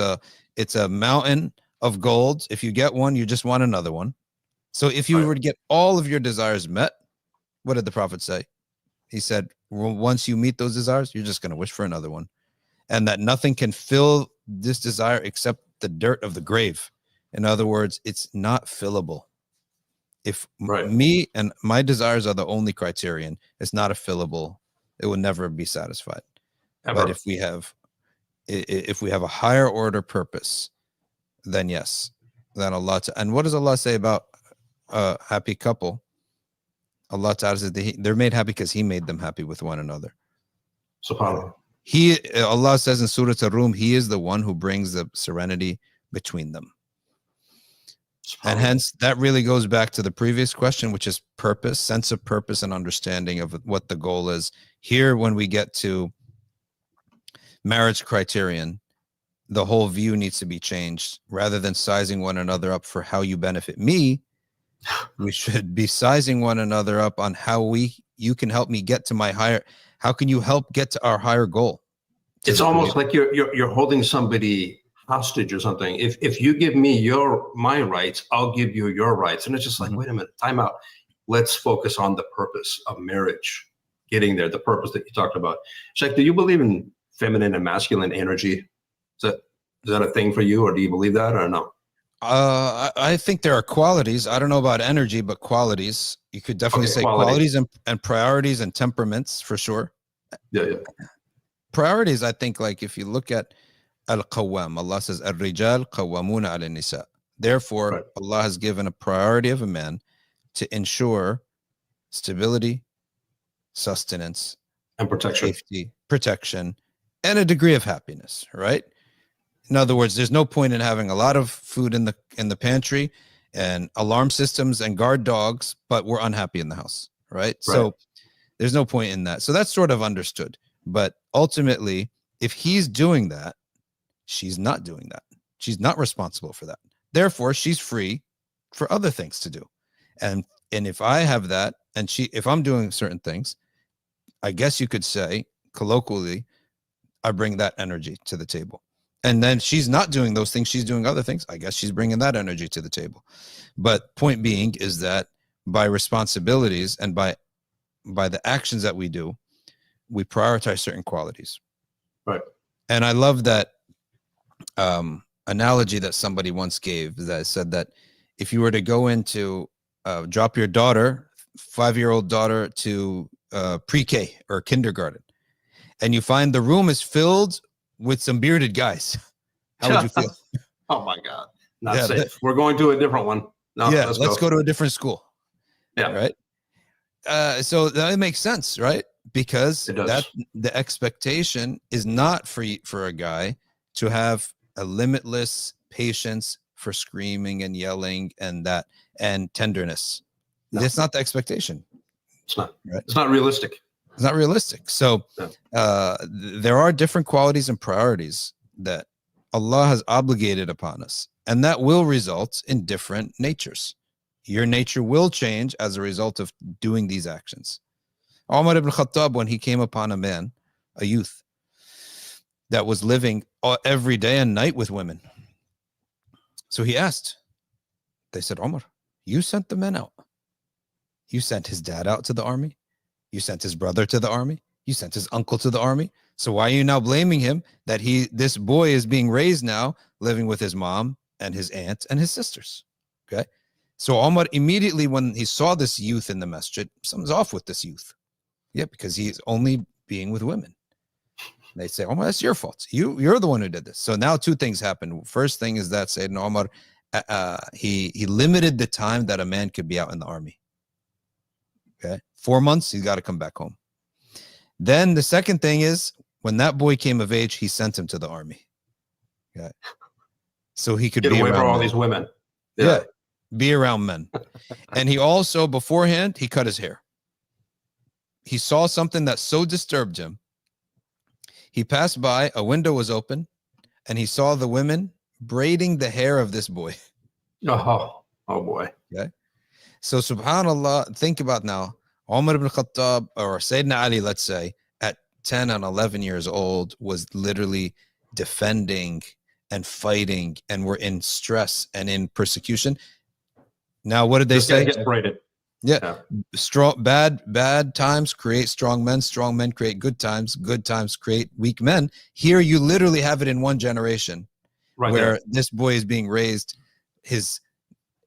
Speaker 2: a mountain of gold. If you get one, you just want another one. So if you were to get all of your desires met, what did the Prophet say? He said, well, once you meet those desires, you're just going to wish for another one. And that nothing can fill this desire except the dirt of the grave. In other words, it's not fillable. If me and my desires are the only criterion, it's not a fillable. It will never be satisfied. Ever. But if we have a higher order purpose, then yes, then Allah. And what does Allah say about a happy couple? Allah Ta'ala says they're made happy because He made them happy with one another.
Speaker 1: SubhanAllah.
Speaker 2: Allah says in Surah Ar-Rum, He is the one who brings the serenity between them. And hence, that really goes back to the previous question, which is purpose, sense of purpose and understanding of what the goal is. Here, when we get to marriage criterion, the whole view needs to be changed. Rather than sizing one another up for how you benefit me, we should be sizing one another up on how you can help me get to my higher. How can you help get to our higher goal?
Speaker 1: It's almost like you're holding somebody hostage or something. If you give me my rights, I'll give you your rights. And it's just like, wait a minute, time out. Let's focus on the purpose of marriage, getting there, the purpose that you talked about. Sheikh, do you believe in feminine and masculine energy? Is that a thing for you, or do you believe that or no?
Speaker 2: I think there are qualities. I don't know about energy, but qualities. You could definitely say qualities and priorities and temperaments for sure.
Speaker 1: Yeah.
Speaker 2: Priorities, I think, like if you look at Al-Qawwam, Allah says, Al-Rijal Qawwamuna ala Nisa. Therefore, Allah has given a priority of a man to ensure stability, sustenance,
Speaker 1: and protection,
Speaker 2: safety, protection, and a degree of happiness, right? In other words, there's no point in having a lot of food in the pantry and alarm systems and guard dogs, but we're unhappy in the house, right? So there's no point in that. So that's sort of understood. But ultimately, if he's doing that, she's not doing that. She's not responsible for that. Therefore, she's free for other things to do. And if I have that, and if I'm doing certain things, I guess you could say colloquially, I bring that energy to the table. And then she's not doing those things. She's doing other things. I guess she's bringing that energy to the table. But point being is that by responsibilities and by the actions that we do, we prioritize certain qualities.
Speaker 1: Right.
Speaker 2: And I love that analogy that somebody once gave that said that if you were to go into drop your daughter, 5-year-old daughter, to pre-K or kindergarten, and you find the room is filled with some bearded guys, how would you feel?
Speaker 1: Oh my God, not safe. We're going to a different one. No,
Speaker 2: yeah, let's go to a different school.
Speaker 1: Yeah,
Speaker 2: right. So that makes sense, right? Because that the expectation is not for a guy to have a limitless patience for screaming and yelling and tenderness. No. That's not the expectation.
Speaker 1: It's not. Right? It's not realistic.
Speaker 2: It's not realistic. So there are different qualities and priorities that Allah has obligated upon us, and that will result in different natures. Your nature will change as a result of doing these actions. Umar ibn Khattab, when he came upon a man, a youth, that was living every day and night with women. So he asked, they said, Omar, you sent the men out. You sent his dad out to the army. You sent his brother to the army. You sent his uncle to the army. So why are you now blaming him that this boy is being raised now, living with his mom and his aunt and his sisters? Okay. So Omar immediately, when he saw this youth in the masjid, something's off with this youth. Yeah, because he's only being with women. They say, Omar, that's your fault. You're the one who did this. So now two things happen. First thing is that Sayyidina Omar, he limited the time that a man could be out in the army. Okay. 4 months, he's got to come back home. Then the second thing is, when that boy came of age, he sent him to the army. Okay. So he could
Speaker 1: get
Speaker 2: be
Speaker 1: away
Speaker 2: around
Speaker 1: from all
Speaker 2: men.
Speaker 1: these women.
Speaker 2: Yeah. Be around men. And he also, beforehand, he cut his hair. He saw something that so disturbed him. He passed by, a window was open, and he saw the women braiding the hair of this boy.
Speaker 1: Oh boy.
Speaker 2: Okay. So subhanAllah, think about now, Umar ibn Khattab or Sayyidina Ali, let's say, at 10 and 11 years old, was literally defending and fighting and were in stress and in persecution. Now, what did they say?
Speaker 1: Get braided.
Speaker 2: Yeah. Strong, bad times create strong men create good times create weak men. Here you literally have it in one generation, right, where this boy is being raised, his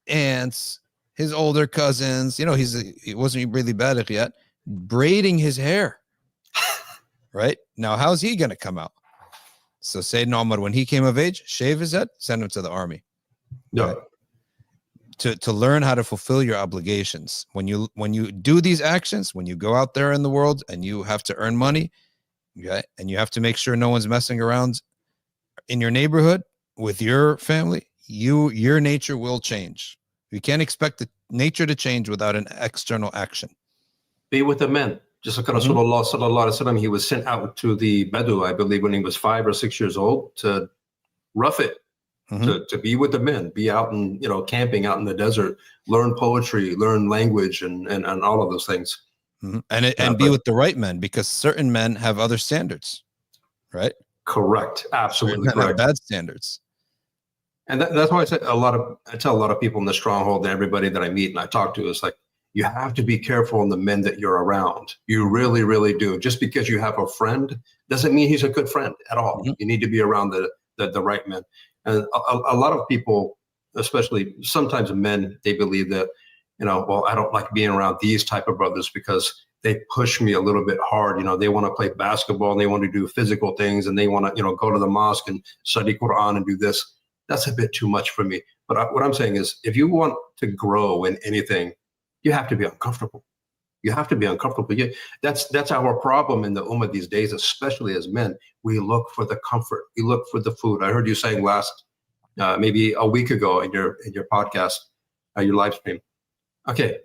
Speaker 2: aunts, his older cousins, he wasn't really baligh yet, braiding his hair. Right? Now, how's he going to come out? So Sayyidina Umar, when he came of age, shave his head, send him to the army.
Speaker 1: No.
Speaker 2: Right? To learn how to fulfill your obligations. When you do these actions, when you go out there in the world and you have to earn money, okay, and you have to make sure no one's messing around in your neighborhood with your family, your nature will change. You can't expect the nature to change without an external action.
Speaker 1: Be with the men. Just like Rasulullah sallallahu alaihi wasallam, he was sent out to the Bedou, I believe, when he was 5 or 6 years old, to rough it. To be with the men, be out and camping out in the desert, learn poetry, learn language, and all of those things,
Speaker 2: and be with the right men, because certain men have other standards, right?
Speaker 1: Correct, absolutely correct.
Speaker 2: Bad standards,
Speaker 1: and that's why I tell a lot of people in the stronghold and everybody that I meet and I talk to is like, you have to be careful in the men that you're around. You really, really do. Just because you have a friend doesn't mean he's a good friend at all. You need to be around the right men. And a lot of people, especially sometimes men, they believe that, well, I don't like being around these type of brothers because they push me a little bit hard. They want to play basketball and they want to do physical things and they want to, go to the mosque and study Quran and do this. That's a bit too much for me. But what I'm saying is, if you want to grow in anything, you have to be uncomfortable. You have to be uncomfortable. That's our problem in the ummah these days, especially as men. We look for the comfort. We look for the food. I heard you saying maybe a week ago in your podcast, your live stream. Okay,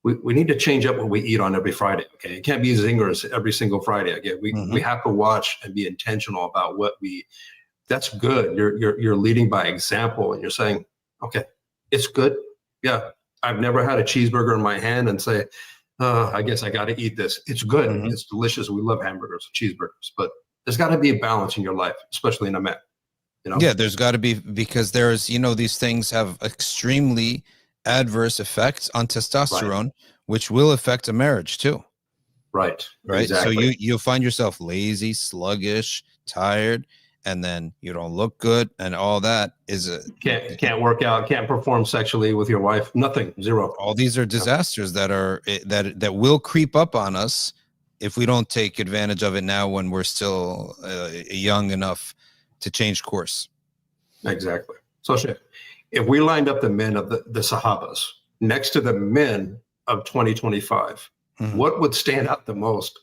Speaker 1: we need to change up what we eat on every Friday. Okay, it can't be zingers every single Friday. Again, we have to watch and be intentional about what we. That's good. You're leading by example, and you're saying, okay, it's good. Yeah, I've never had a cheeseburger in my hand and say, I guess I got to eat this. It's good. It's delicious. We love hamburgers, cheeseburgers, but there's got to be a balance in your life, especially in a man.
Speaker 2: Yeah, there's got to be, because there's, these things have extremely adverse effects on testosterone, which will affect a marriage too. Right.
Speaker 1: Exactly.
Speaker 2: So you'll find yourself lazy, sluggish, tired, and then you don't look good, and all that is
Speaker 1: can't work out, can't perform sexually with your wife, nothing, zero.
Speaker 2: All these are disasters that will creep up on us if we don't take advantage of it now when we're still young enough to change course.
Speaker 1: Exactly. So if we lined up the men of the Sahabas next to the men of 2025, what would stand out the most?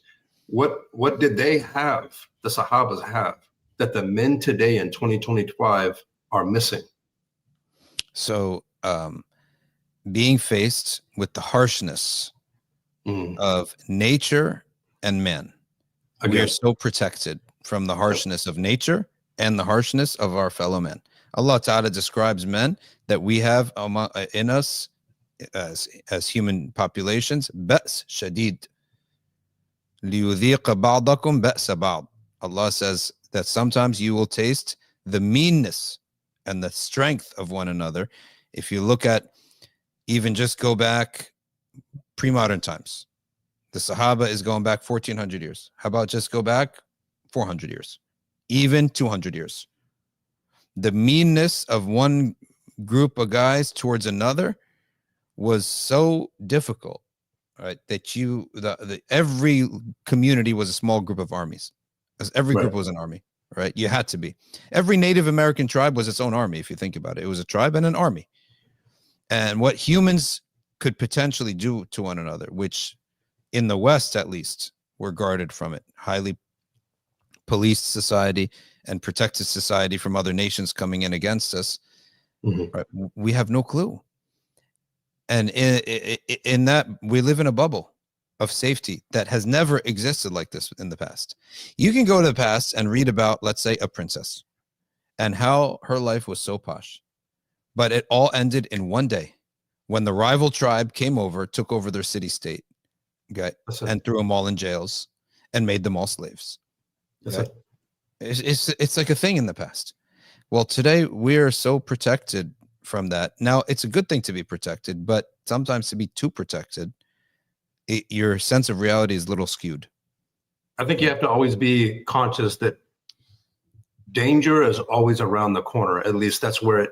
Speaker 1: What did they have, the Sahabas have, that the men today in 2025 are missing?
Speaker 2: So being faced with the harshness of nature and man. Again, we are so protected from the harshness of nature and the harshness of our fellow men. Allah Ta'ala describes men that we have in us as human populations. Ba's shadid. لِيُذِيقَ بَعْضَكُمْ بَأْسَ بَعْض. Allah says that sometimes you will taste the meanness and the strength of one another. If you look at, even just go back pre-modern times, the Sahaba is going back 1400 years. How about just go back 400 years, even 200 years? The meanness of one group of guys towards another was so difficult, right? That every community was a small group of armies. As every group was an army, right? You had to be. Every Native American tribe was its own army. If you think about it, it was a tribe and an army. And what humans could potentially do to one another, which in the West, at least, we're guarded from it. Highly policed society and protected society from other nations coming in against us. Right? We have no clue. And in that, we live in a bubble of safety that has never existed like this in the past. You can go to the past and read about, let's say, a princess and how her life was so posh. But it all ended in one day when the rival tribe came over, took over their city-state, okay, and threw them all in jails and made them all slaves. Okay? It's like a thing in the past. Well, today we're so protected from that. Now, it's a good thing to be protected, but sometimes to be too protected, your sense of reality is a little skewed.
Speaker 1: I think you have to always be conscious that danger is always around the corner. At least that's where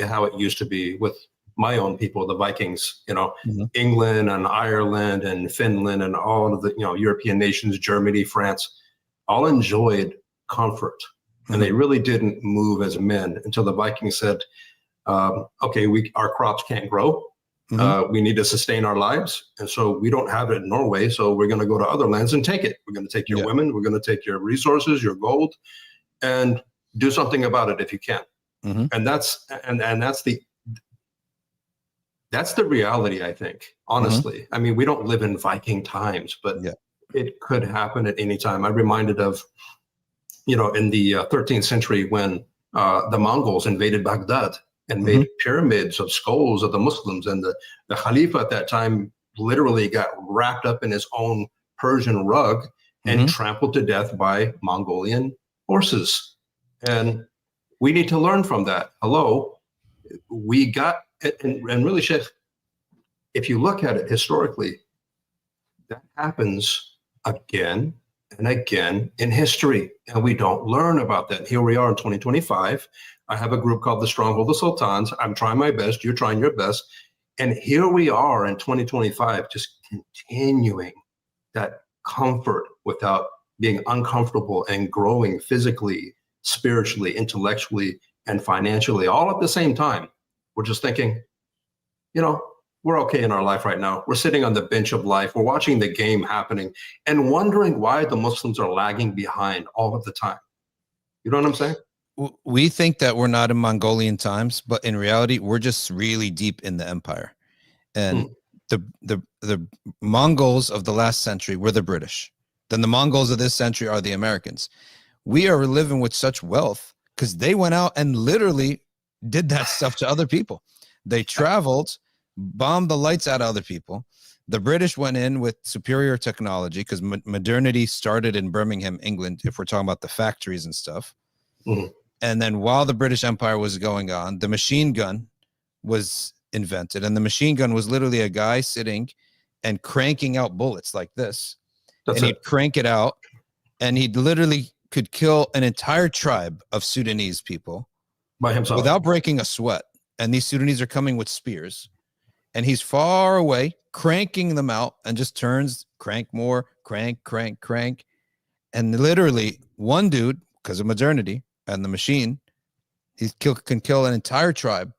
Speaker 1: how it used to be with my own people, the Vikings, England and Ireland and Finland and all of the, European nations, Germany, France, all enjoyed comfort. And they really didn't move as men until the Vikings said, okay, our crops can't grow. We need to sustain our lives. And so we don't have it in Norway. So we're going to go to other lands and take it. We're going to take your women. We're going to take your resources, your gold, and do something about it if you can. And that's the reality, I think, honestly. I mean, we don't live in Viking times, but it could happen at any time. I'm reminded of, in the 13th century when the Mongols invaded Baghdad and made pyramids of skulls of the Muslims. And the Khalifa at that time literally got wrapped up in his own Persian rug and trampled to death by Mongolian horses. And we need to learn from that. We got it. And really, Sheikh, if you look at it historically, that happens again and again in history. And we don't learn about that. Here we are in 2025. I have a group called the Stronghold of Sultans. I'm trying my best. You're trying your best. And here we are in 2025, just continuing that comfort without being uncomfortable and growing physically, spiritually, intellectually, and financially, all at the same time. We're just thinking, we're okay in our life right now. We're sitting on the bench of life. We're watching the game happening and wondering why the Muslims are lagging behind all of the time. You know what I'm saying?
Speaker 2: We think that we're not in Mongolian times, but in reality, we're just really deep in the empire. And the Mongols of the last century were the British. Then the Mongols of this century are the Americans. We are living with such wealth because they went out and literally did that stuff to other people. They traveled, bombed the lights out of other people. The British went in with superior technology because modernity started in Birmingham, England, if we're talking about the factories and stuff. And then while the British Empire was going on, the machine gun was invented. And the machine gun was literally a guy sitting and cranking out bullets like this. He'd crank it out, and he literally could kill an entire tribe of Sudanese people
Speaker 1: by himself
Speaker 2: without breaking a sweat. And these Sudanese are coming with spears, and he's far away, cranking them out, and just turns, crank more, crank. And literally one dude, because of modernity and the machine, can kill an entire tribe.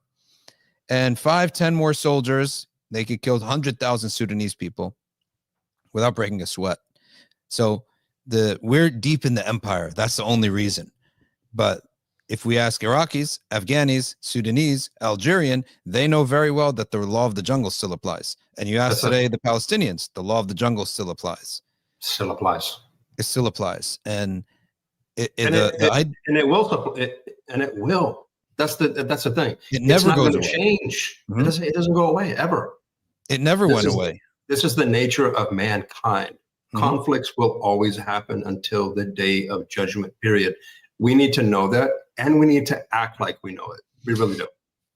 Speaker 2: And 5-10 more soldiers, they could kill 100,000 Sudanese people without breaking a sweat. So we're deep in the empire. That's the only reason. But if we ask Iraqis, Afghanis, Sudanese, Algerian, they know very well that the law of the jungle still applies. And you ask today the Palestinians, the law of the jungle still applies.
Speaker 1: Still applies.
Speaker 2: It still applies. And it
Speaker 1: will. That's the thing.
Speaker 2: It never goes away.
Speaker 1: Change. It doesn't go away ever.
Speaker 2: It never went away.
Speaker 1: This is the nature of mankind. Conflicts will always happen until the day of judgment, period. We need to know that, and we need to act like we know it. We really do.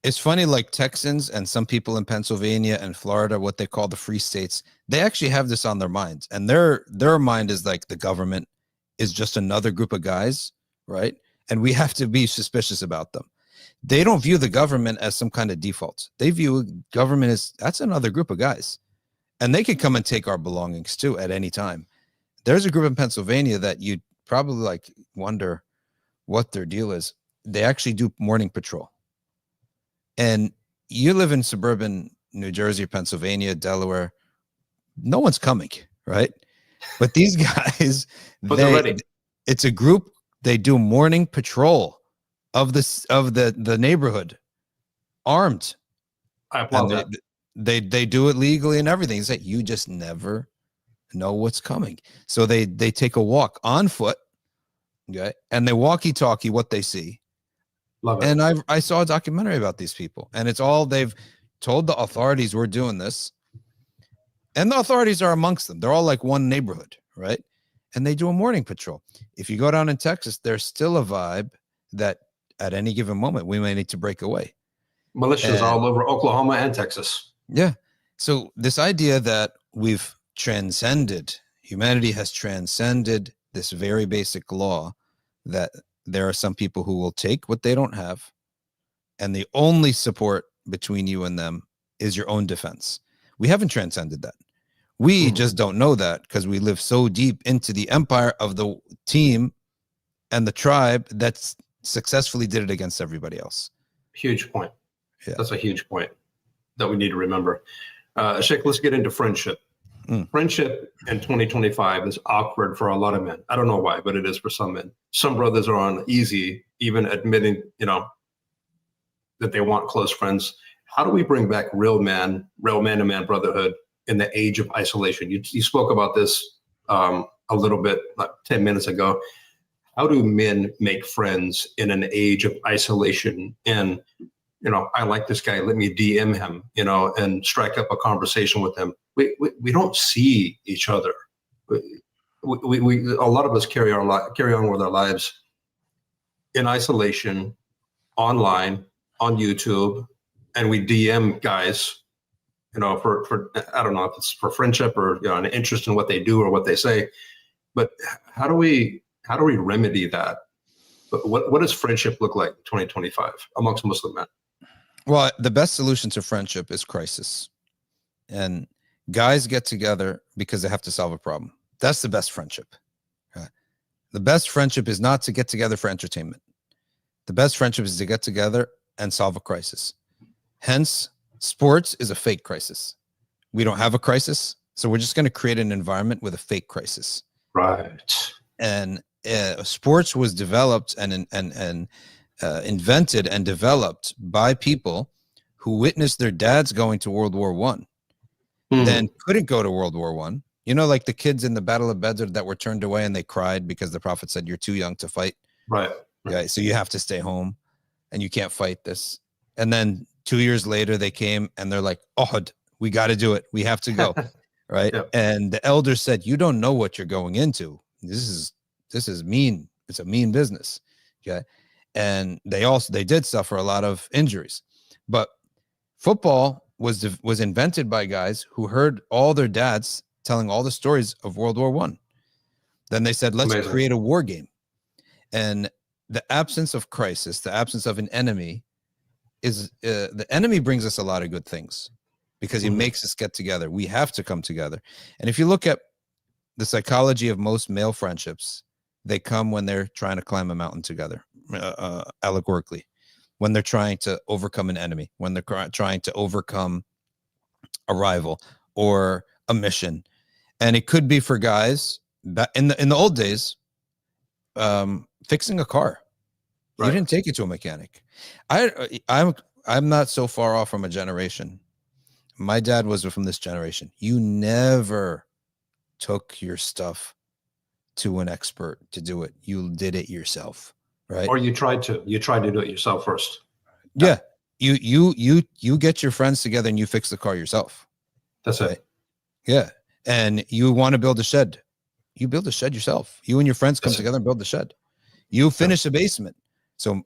Speaker 2: It's funny, like Texans and some people in Pennsylvania and Florida, what they call the free states, they actually have this on their minds. And their mind is like the government is just another group of guys, right? And we have to be suspicious about them. They don't view the government as some kind of default. They view government as that's another group of guys. And they could come and take our belongings too at any time. There's a group in Pennsylvania that you'd probably like wonder what their deal is. They actually do morning patrol. And you live in suburban New Jersey, Pennsylvania, Delaware. No one's coming, right? But these guys,
Speaker 1: they're ready.
Speaker 2: It's a group. They do morning patrol of the neighborhood, armed.
Speaker 1: I applaud that.
Speaker 2: They do it legally and everything. It's that you just never know what's coming. So they take a walk on foot, okay, and they walkie-talkie what they see.
Speaker 1: Love it.
Speaker 2: And I saw a documentary about these people, and it's all they've told the authorities we're doing this, and the authorities are amongst them. They're all like one neighborhood, right? And they do a morning patrol. If you go down in Texas, there's still a vibe that at any given moment we may need to break away.
Speaker 1: Militias all over Oklahoma and Texas.
Speaker 2: Yeah. So this idea that we've transcended, humanity has transcended this very basic law that there are some people who will take what they don't have, and the only support between you and them is your own defense. We haven't transcended that. We just don't know that because we live so deep into the empire of the team and the tribe that's successfully did it against everybody else.
Speaker 1: Huge point.
Speaker 2: Yeah.
Speaker 1: That's a huge point that we need to remember. Sheikh, let's get into friendship. Friendship in 2025 is awkward for a lot of men. I don't know why, but it is for some men. Some brothers are uneasy, even admitting, that they want close friends. How do we bring back real man-to-man brotherhood in the age of isolation? You spoke about this a little bit, like 10 minutes ago. How do men make friends in an age of isolation? And I like this guy. Let me DM him, and strike up a conversation with him. We don't see each other. We a lot of us carry on with our lives in isolation, online, on YouTube, and we DM guys, for I don't know if it's for friendship or an interest in what they do or what they say. But how do we remedy that? What does friendship look like in 2025 amongst Muslim men?
Speaker 2: Well, the best solution to friendship is crisis. And guys get together because they have to solve a problem. That's the best friendship. Okay? The best friendship is not to get together for entertainment. The best friendship is to get together and solve a crisis. Hence, sports is a fake crisis. We don't have a crisis, so we're just going to create an environment with a fake crisis.
Speaker 1: Right.
Speaker 2: And sports was developed and invented and developed by people who witnessed their dads going to World War I, then couldn't go to World War I. Like the kids in the Battle of Badr that were turned away and they cried because the Prophet said, you're too young to fight.
Speaker 1: Right.
Speaker 2: Yeah, so you have to stay home and you can't fight this. And then 2 years later, they came and they're like, oh, we got to do it. We have to go. Right. Yep. And the elders said, you don't know what you're going into. This is mean. It's a mean business. Okay. And they did suffer a lot of injuries, but football was invented by guys who heard all their dads telling all the stories of World War I. Then they said, let's create a war game. And the absence of crisis, the absence of an enemy is the enemy brings us a lot of good things because he makes us get together. We have to come together. And if you look at the psychology of most male friendships, they come when they're trying to climb a mountain together, allegorically, when they're trying to overcome an enemy, when they're trying to overcome a rival or a mission. And it could be for guys that in the old days, fixing a car. Right. You didn't take it to a mechanic. I'm not so far off from a generation. My dad was from this generation. You never took your stuff to an expert to do it. You did it yourself, right?
Speaker 1: Or you tried to do it yourself first.
Speaker 2: Yeah. You get your friends together and you fix the car yourself.
Speaker 1: That's right.
Speaker 2: Yeah. And you want to build a shed. You build a shed yourself. You and your friends come together and build the shed. You finish a basement. So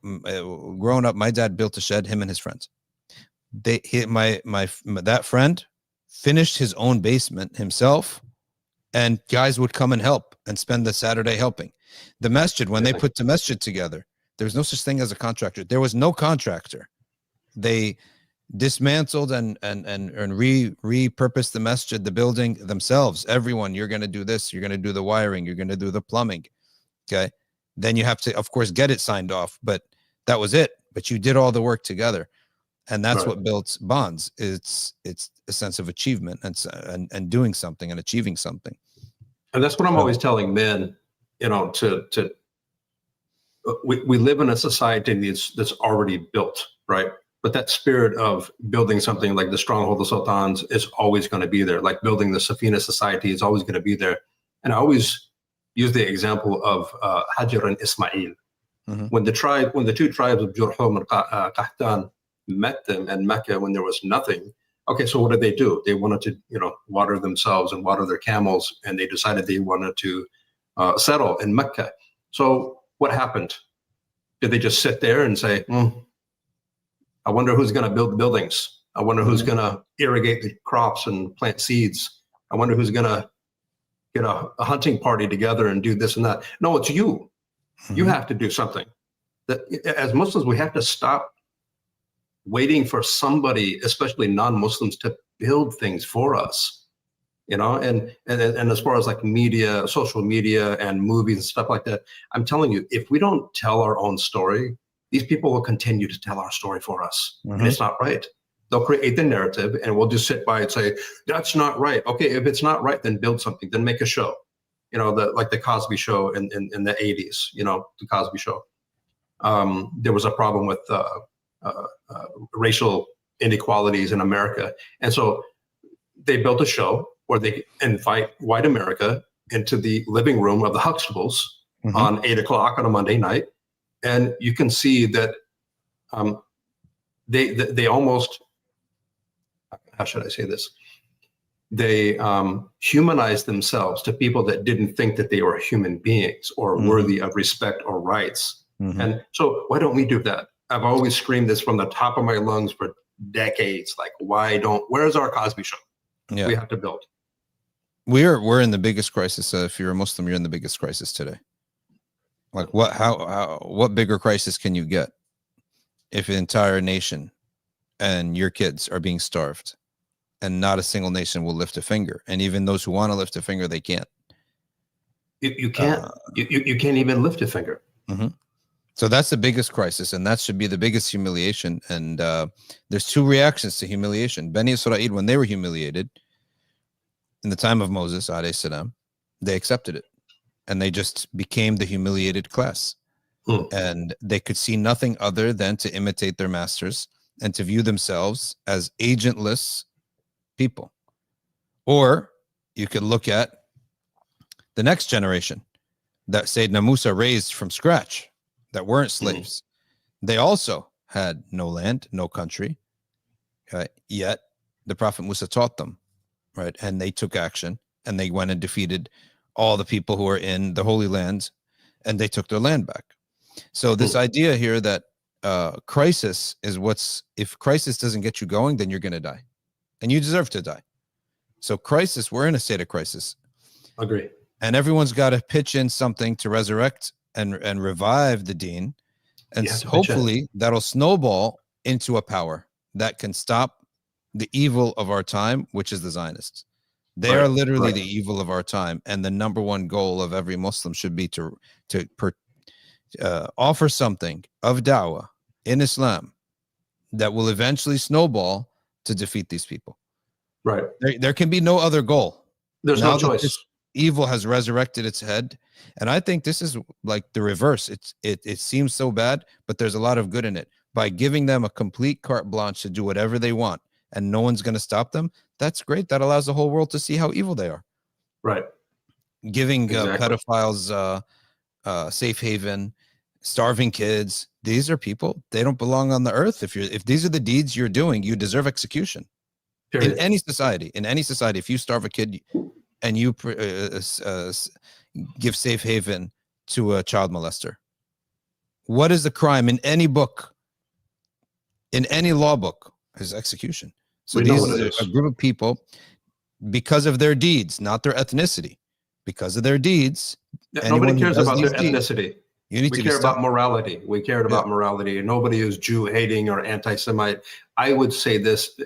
Speaker 2: growing up, my dad built a shed, him and his friends. That friend finished his own basement himself, and guys would come and help and spend the Saturday helping. The masjid, when they put the masjid together, there was no such thing as a contractor. There was no contractor. They dismantled and repurposed the masjid, the building themselves. Everyone, you're going to do this. You're going to do the wiring. You're going to do the plumbing. Okay. Then you have to, of course, get it signed off, but that was it. But you did all the work together. And that's what builds bonds. It's a sense of achievement and doing something and achieving something.
Speaker 1: And that's what I'm always telling men, you know, we live in a society that's already built, right? But that spirit of building something like the Stronghold of Sultans is always going to be there. Like building the Safina society is always going to be there. And I always use the example of Hajar and Ismail.
Speaker 2: Mm-hmm.
Speaker 1: When the two tribes of Jurhum and Qahtan met them in Mecca when there was nothing. Okay, so what did they do? They wanted to, you know, water themselves and water their camels, and they decided they wanted to settle in Mecca. So what happened? Did they just sit there and say, I wonder who's going to build the buildings? I wonder who's going to irrigate the crops and plant seeds? I wonder who's going to get a hunting party together and do this and that? No, it's you. You have to do something. That as Muslims, we have to stop waiting for somebody, especially non-Muslims, to build things for us, you know. And as far as like media, social media, and movies and stuff like that, I'm telling you, if we don't tell our own story, these people will continue to tell our story for us, and it's not right. They'll create the narrative, and we'll just sit by and say, "That's not right." Okay, if it's not right, then build something. Then make a show, you know, like the Cosby Show in the '80s. You know, the Cosby Show. There was a problem with racial inequalities in America. And so they built a show where they invite white America into the living room of the Huxtables on 8 o'clock on a Monday night. And you can see that they almost, how should I say this? They humanized themselves to people that didn't think that they were human beings or worthy of respect or rights. And so why don't we do that? I've always screamed this from the top of my lungs for decades. Like, where's our Cosby Show?
Speaker 2: Yeah.
Speaker 1: We have to build.
Speaker 2: We're in the biggest crisis. If you're a Muslim, you're in the biggest crisis today. Like what bigger crisis can you get if an entire nation and your kids are being starved and not a single nation will lift a finger? And even those who want to lift a finger, they can't.
Speaker 1: You can't. You can't even lift a finger.
Speaker 2: So that's the biggest crisis, and that should be the biggest humiliation. And there's two reactions to humiliation. Bani Israel, when they were humiliated in the time of Moses, alayhi salam, they accepted it, and they just became the humiliated class. And they could see nothing other than to imitate their masters and to view themselves as agentless people. Or you could look at the next generation that Sayyidina Musa raised from scratch, that weren't slaves. They also had no land, no country. Yet the Prophet Musa taught them, right? And they took action, and they went and defeated all the people who were in the Holy Land, and they took their land back. So this idea here that crisis is if crisis doesn't get you going, then you're going to die, and you deserve to die. So crisis, we're in a state of crisis.
Speaker 1: Agree.
Speaker 2: And everyone's got to pitch in something to resurrect and revive the deen, and hopefully that'll snowball into a power that can stop the evil of our time, which is the Zionists. They are literally the evil of our time, and the number one goal of every Muslim should be to offer something of da'wah in Islam that will eventually snowball to defeat these people.
Speaker 1: Right.
Speaker 2: There can be no other goal.
Speaker 1: There's no choice.
Speaker 2: Evil has resurrected its head, and I think this is like the reverse. It seems so bad, but there's a lot of good in it. By giving them a complete carte blanche to do whatever they want, and no one's going to stop them, that's great. That allows the whole world to see how evil they are.
Speaker 1: Right.
Speaker 2: Giving pedophiles safe haven, starving kids. These are people. They don't belong on the earth. If these are the deeds you're doing, you deserve execution. Period. In any society, if you starve a kid and you give safe haven to a child molester? What is the crime in any book, in any law book? Is execution. So
Speaker 1: We know
Speaker 2: these
Speaker 1: what it
Speaker 2: are
Speaker 1: is.
Speaker 2: a group of people, because of their deeds, not their ethnicity, because of their deeds.
Speaker 1: Yeah,
Speaker 2: anyone
Speaker 1: nobody
Speaker 2: who
Speaker 1: cares
Speaker 2: does
Speaker 1: about their
Speaker 2: these deeds,
Speaker 1: ethnicity.
Speaker 2: you need
Speaker 1: We
Speaker 2: to be
Speaker 1: care about
Speaker 2: stopped.
Speaker 1: morality. We cared about morality. And nobody is Jew hating or anti-Semite. I would say this.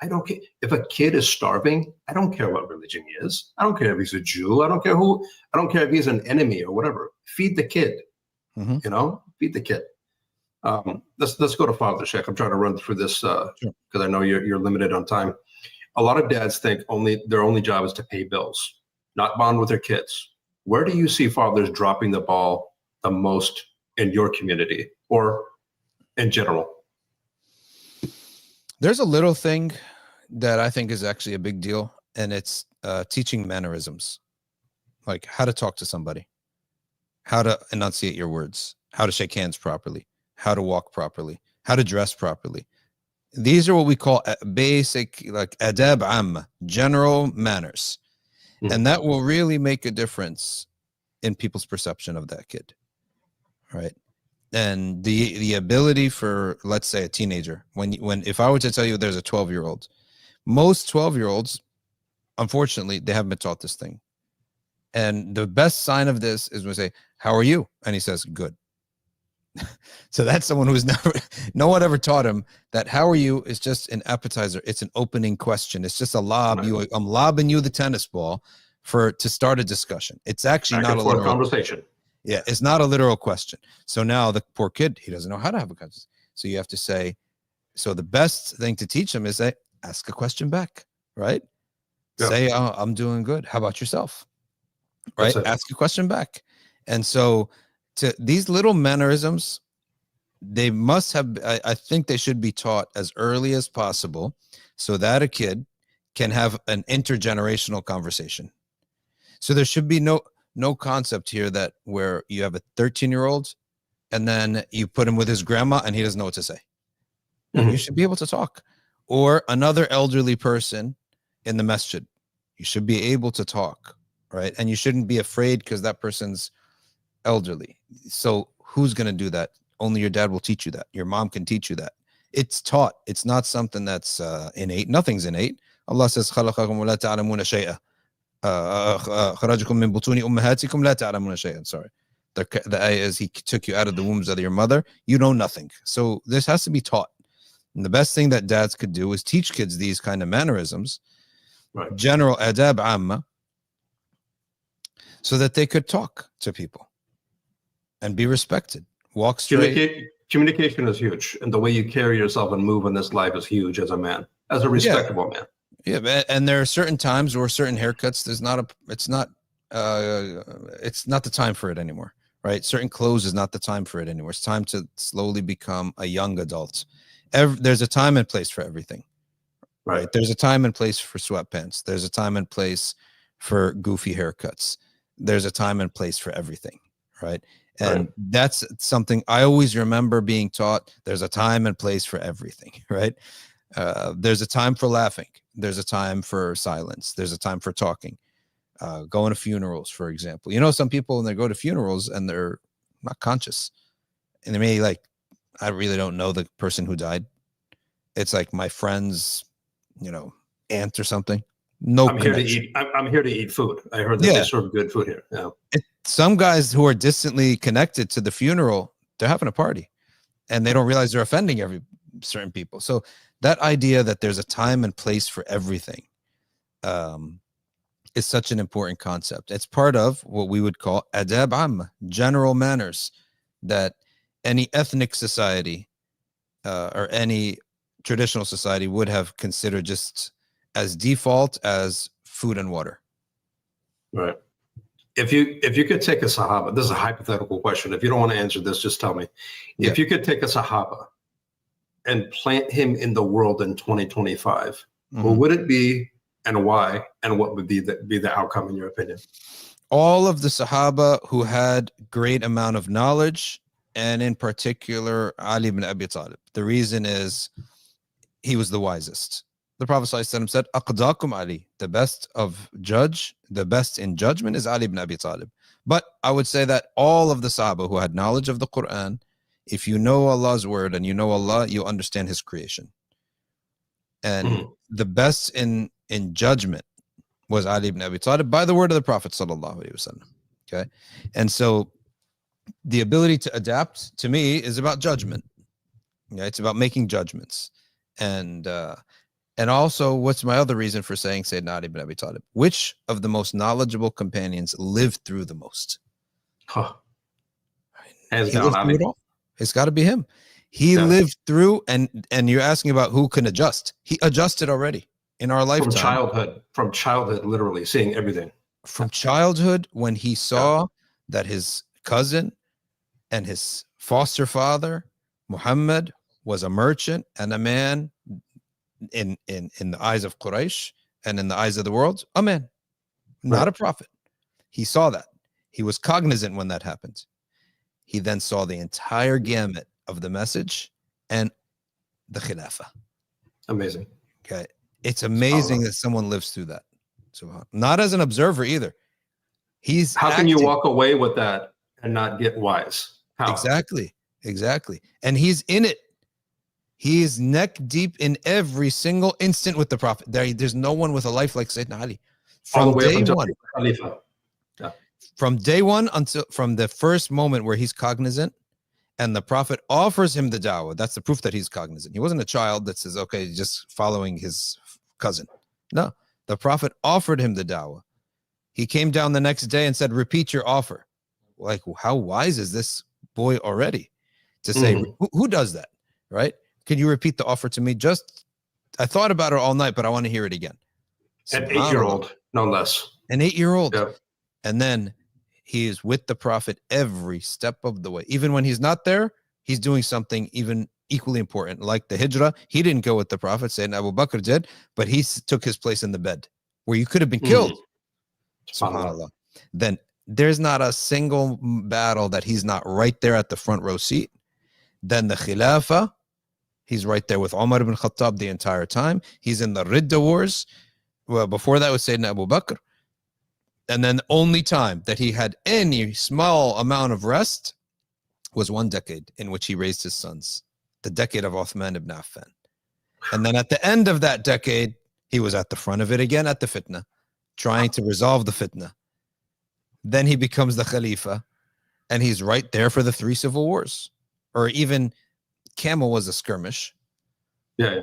Speaker 1: I don't care if a kid is starving. I don't care what religion he is. I don't care if he's a Jew. I don't care who. I don't care if he's an enemy or whatever. Feed the kid.
Speaker 2: Mhm.
Speaker 1: You know, feed the kid. Let's go to Father Sheikh. I'm trying to run through this because I know you're limited on time. A lot of dads think their only job is to pay bills, not bond with their kids. Where do you see fathers dropping the ball the most in your community or in general?
Speaker 2: There's a little thing that I think is actually a big deal, and it's teaching mannerisms, like how to talk to somebody, how to enunciate your words, how to shake hands properly, how to walk properly, how to dress properly. These are what we call basic, like adab am, general manners. And that will really make a difference in people's perception of that kid, right? And the ability for, let's say, a teenager, when if I were to tell you there's a 12-year-old, most 12-year-olds, unfortunately, they haven't been taught this thing. And the best sign of this is when we say, how are you? And he says, good. So that's someone who's never, no one ever taught him that how are you is just an appetizer. It's an opening question. It's just a lob.
Speaker 1: Right.
Speaker 2: I'm lobbing you the tennis ball to start a discussion. It's actually
Speaker 1: Back
Speaker 2: not
Speaker 1: and
Speaker 2: a
Speaker 1: forth
Speaker 2: literal
Speaker 1: conversation.
Speaker 2: Yeah, it's not a literal question. So now the poor kid, he doesn't know how to have a conversation. So you have to say, so the best thing to teach him is say, ask a question back, right?
Speaker 1: Yeah.
Speaker 2: Say, oh, I'm doing good. How about yourself? Right?
Speaker 1: That's it.
Speaker 2: Ask a question back. And so to these little mannerisms, they must have, I think they should be taught as early as possible so that a kid can have an intergenerational conversation. So there should be no concept here that where you have a 13-year-old and then you put him with his grandma and he doesn't know what to say. No, you should be able to talk. Or another elderly person in the masjid. You should be able to talk, right? And you shouldn't be afraid because that person's elderly. So who's going to do that? Only your dad will teach you that. Your mom can teach you that. It's taught. It's not something that's innate. Nothing's innate. Allah says, خَلَقَكُمْ وَلَا تَعْلَمُونَ شَيْئًا. خَرَجَكُمْ مِنْ بُطُونِ أُمَّهَاتِكُمْ لَا تَعْلَمُونَ شَيْئًا. Sorry. The ayah is he took you out of the wombs of your mother. You know nothing. So this has to be taught. And the best thing that dads could do is teach kids these kind of mannerisms,
Speaker 1: Right.
Speaker 2: general adab amma, so that they could talk to people and be respected. Walk straight.
Speaker 1: Communication is huge, and the way you carry yourself and move in this life is huge as a man, as a respectable man.
Speaker 2: Yeah, and there are certain times or certain haircuts. It's not the time for it anymore, right? Certain clothes is not the time for it anymore. It's time to slowly become a young adult. There's a time and place for everything, right? There's a time and place for sweatpants. There's a time and place for goofy haircuts. There's a time and place for everything, right? And that's something I always remember being taught. There's a time and place for everything, right? There's a time for laughing. There's a time for silence. There's a time for talking. Going to funerals, for example. You know, some people, when they go to funerals and they're not conscious, and they may I really don't know the person who died. It's like my friend's, aunt or something.
Speaker 1: I'm here to eat. I'm here to eat food. I heard that they serve good food here. Yeah.
Speaker 2: Some guys who are distantly connected to the funeral, they're having a party, and they don't realize they're offending certain people. So that idea that there's a time and place for everything is such an important concept. It's part of what we would call adab am, general manners, that any ethnic society or any traditional society would have considered just as default as food and water.
Speaker 1: Right. If you could take a Sahaba, this is a hypothetical question. If you don't want to answer this, just tell me.
Speaker 2: Yeah.
Speaker 1: If you could take a Sahaba and plant him in the world in 2025, what would it be and why? And what would be the outcome in your opinion?
Speaker 2: All of the Sahaba who had great amount of knowledge, and in particular, Ali ibn Abi Talib. The reason is he was the wisest. the Prophet ﷺ said, "Aqdakum Ali," the best in judgment is Ali ibn Abi Talib. But I would say that all of the Sahaba who had knowledge of the Quran, if you know Allah's word and you know Allah, you understand His creation. And the best in judgment was Ali ibn Abi Talib by the word of the Prophet ﷺ. Okay, and so the ability to adapt to me is about judgment. Yeah, it's about making judgments. And also, what's my other reason for saying Sayyidina Ali ibn Abi Talib? Which of the most knowledgeable companions lived through the most?
Speaker 1: Huh.
Speaker 2: He lived through it all. It's got to be him. He lived through, and you're asking about who can adjust. He adjusted already in our lifetime.
Speaker 1: From childhood, literally seeing everything.
Speaker 2: From childhood, when he saw that his cousin and his foster father, Muhammad, was a merchant and a man in the eyes of Quraysh and in the eyes of the world, a man, not a prophet. He saw that. He was cognizant when that happened. He then saw the entire gamut of the message and the Khilafah.
Speaker 1: Amazing.
Speaker 2: Okay. It's amazing that someone lives through that. So not as an observer either. How
Speaker 1: can you walk away with that and not get wise? How?
Speaker 2: Exactly. And he's in it. He is neck deep in every single instant with the Prophet. There's no one with a life like Sayyidina Ali. From day one. From day one from the first moment where he's cognizant and the Prophet offers him the da'wah. That's the proof that he's cognizant. He wasn't a child that says, okay, just following his cousin. No, the Prophet offered him the da'wah. He came down the next day and said, repeat your offer. Like, how wise is this boy already to say, who does that, right? Can you repeat the offer to me? I thought about it all night, but I want to hear it again.
Speaker 1: An 8-year-old, no less.
Speaker 2: An 8-year-old.
Speaker 1: Yeah.
Speaker 2: And then he is with the Prophet every step of the way. Even when he's not there, he's doing something even equally important, like the hijrah. He didn't go with the Prophet, Sayyidina Abu Bakr did, but he took his place in the bed where you could have been killed. SubhanAllah. Then there's not a single battle that he's not right there at the front row seat. Then the Khilafah, he's right there with Umar ibn Khattab the entire time. He's in the Ridda wars. Well, before that was Sayyidina Abu Bakr. And then the only time that he had any small amount of rest was 1 decade in which he raised his sons, the decade of Uthman ibn Affan. And then at the end of that decade, he was at the front of it again at the fitna, trying to resolve the fitna. Then he becomes the Khalifa, and he's right there for the 3 civil wars. Or even Camel was a skirmish.
Speaker 1: Yeah.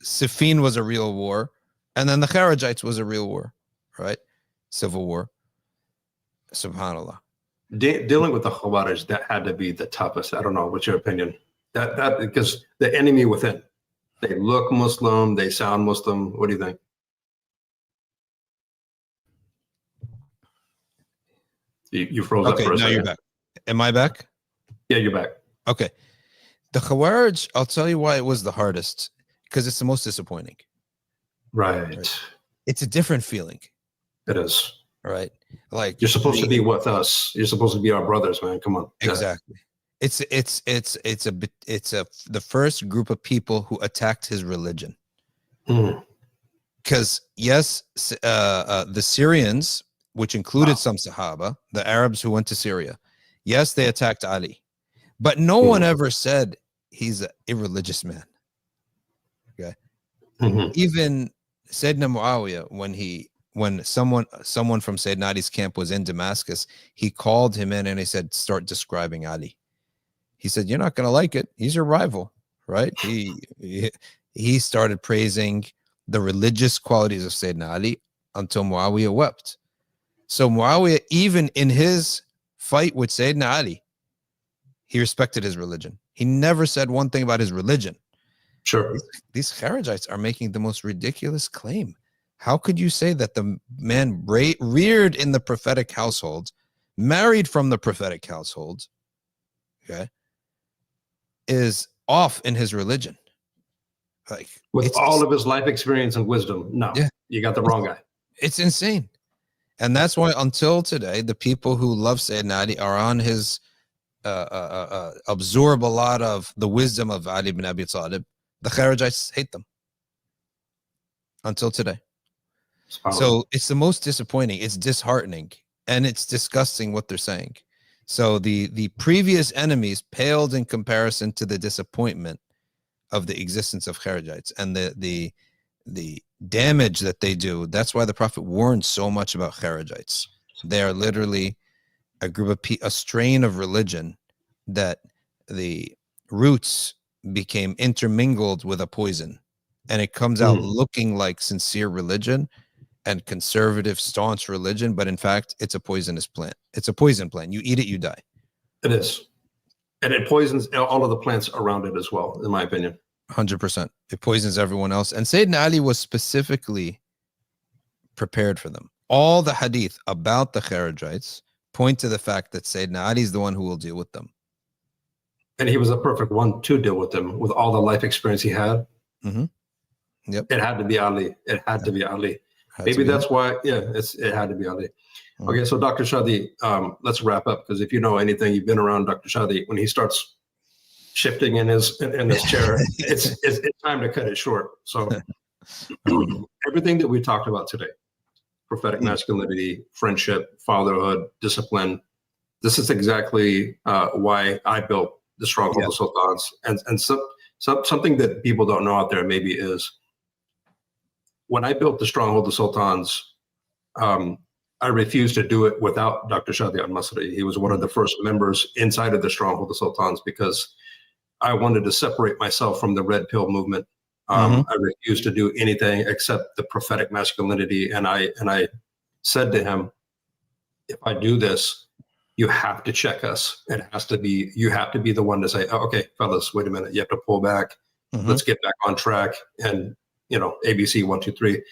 Speaker 2: Siffin was a real war. And then the Kharijites was a real war, right? Civil war. SubhanAllah.
Speaker 1: Dealing with the Khawarij, that had to be the toughest. I don't know. What's your opinion? That because the enemy within. They look Muslim. They sound Muslim. What do you think? You froze up for a second.
Speaker 2: Now you're back. Am I back?
Speaker 1: Yeah, you're back.
Speaker 2: Okay. The Khawarij, I'll tell you why it was the hardest. Because it's the most disappointing.
Speaker 1: Right.
Speaker 2: It's a different feeling.
Speaker 1: It is.
Speaker 2: Right. Like
Speaker 1: you're supposed to be with us. You're supposed to be our brothers, man. Come on.
Speaker 2: Exactly. It's the first group of people who attacked his religion. Because yes, the Syrians, which included some Sahaba, the Arabs who went to Syria, yes, they attacked Ali, but no one ever said he's an irreligious man. Okay. Even Sayyidina Muawiyah, when someone from Sayyidina Ali's camp was in Damascus, he called him in and he said, start describing Ali. He said, you're not going to like it. He's your rival, right? He started praising the religious qualities of Sayyidina Ali until Muawiyah wept. So Muawiyah, even in his fight with Sayyidina Ali, he respected his religion. He never said one thing about his religion.
Speaker 1: Sure.
Speaker 2: These Kharijites are making the most ridiculous claim. How could you say that the man reared in the prophetic household, married from the prophetic household, okay, is off in his religion? Like
Speaker 1: with all of his life experience and wisdom. No, you got the wrong guy.
Speaker 2: It's insane. And that's why until today, the people who love Sayyidina Ali are on his absorb a lot of the wisdom of Ali ibn Abi Talib. The Kharijites hate them. until today.
Speaker 1: SubhanAllah.
Speaker 2: So it's the most disappointing. It's disheartening, and it's disgusting what they're saying. So the previous enemies paled in comparison to the disappointment of the existence of Kharijites and the damage that they do. That's why the Prophet warned so much about Kharijites. They are literally a group of a strain of religion that the roots became intermingled with a poison, and it comes out looking like sincere religion and conservative staunch religion, but in fact it's a poisonous plant. It's a poison plant. You eat it, you die.
Speaker 1: It is, and it poisons all of the plants around it as well, in my opinion.
Speaker 2: 100%. It poisons everyone else. And Sayyidina Ali was specifically prepared for them. All the hadith about the Kharijites point to the fact that Sayyidina Ali is the one who will deal with them.
Speaker 1: And he was a perfect one to deal with them with all the life experience he had.
Speaker 2: Yep.
Speaker 1: It had to be Ali. It had to be Ali. Maybe that's why, it had to be Ali. Okay, so Dr. Shadee, let's wrap up, because if you know anything, you've been around Dr. Shadee, when he starts shifting in his chair, it's time to cut it short. So everything that we talked about today, prophetic masculinity, friendship, fatherhood, discipline, this is exactly why I built the Stronghold of Sultans. And something that people don't know out there maybe is, when I built the Stronghold of Sultans, I refused to do it without Dr. Shadee al-Masri. He was one of the first members inside of the Stronghold of Sultans, because I wanted to separate myself from the red pill movement. I refused to do anything except the prophetic masculinity. And I said to him, if I do this, you have to check us. It has to be, you have to be the one to say, oh, okay, fellas, wait a minute. You have to pull back. Let's get back on track. And, ABC 1, 2, 3.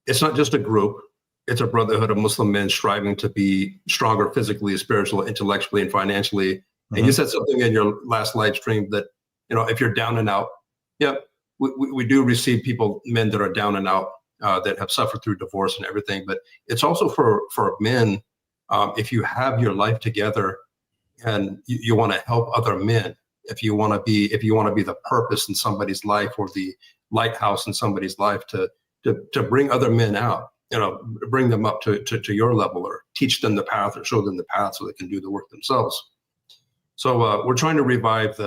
Speaker 1: It's not just a group. It's a brotherhood of Muslim men striving to be stronger physically, spiritually, intellectually, and financially. And you said something in your last live stream that, if you're down and out, we do receive men that are down and out, that have suffered through divorce and everything. But it's also for men, if you have your life together and you want to help other men, if you want to be the purpose in somebody's life, or the lighthouse in somebody's life, to bring other men out, bring them up to your level, or teach them the path, or show them the path so they can do the work themselves. So we're trying to revive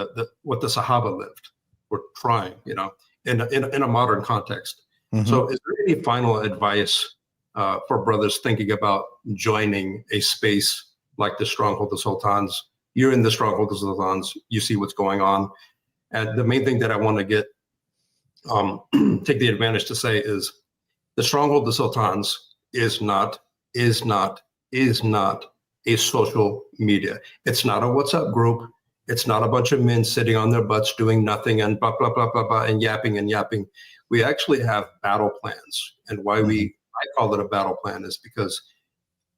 Speaker 1: what the Sahaba lived. We're trying, in a modern context. So is there any final advice for brothers thinking about joining a space like the Stronghold of Sultans? You're in the Stronghold of Sultans. You see what's going on. And the main thing that I want to take the advantage to say is, the Stronghold of Sultans is not a social media. It's not a WhatsApp group. It's not a bunch of men sitting on their butts doing nothing and blah, blah, blah, blah, blah, and yapping. We actually have battle plans. And why I call it a battle plan is because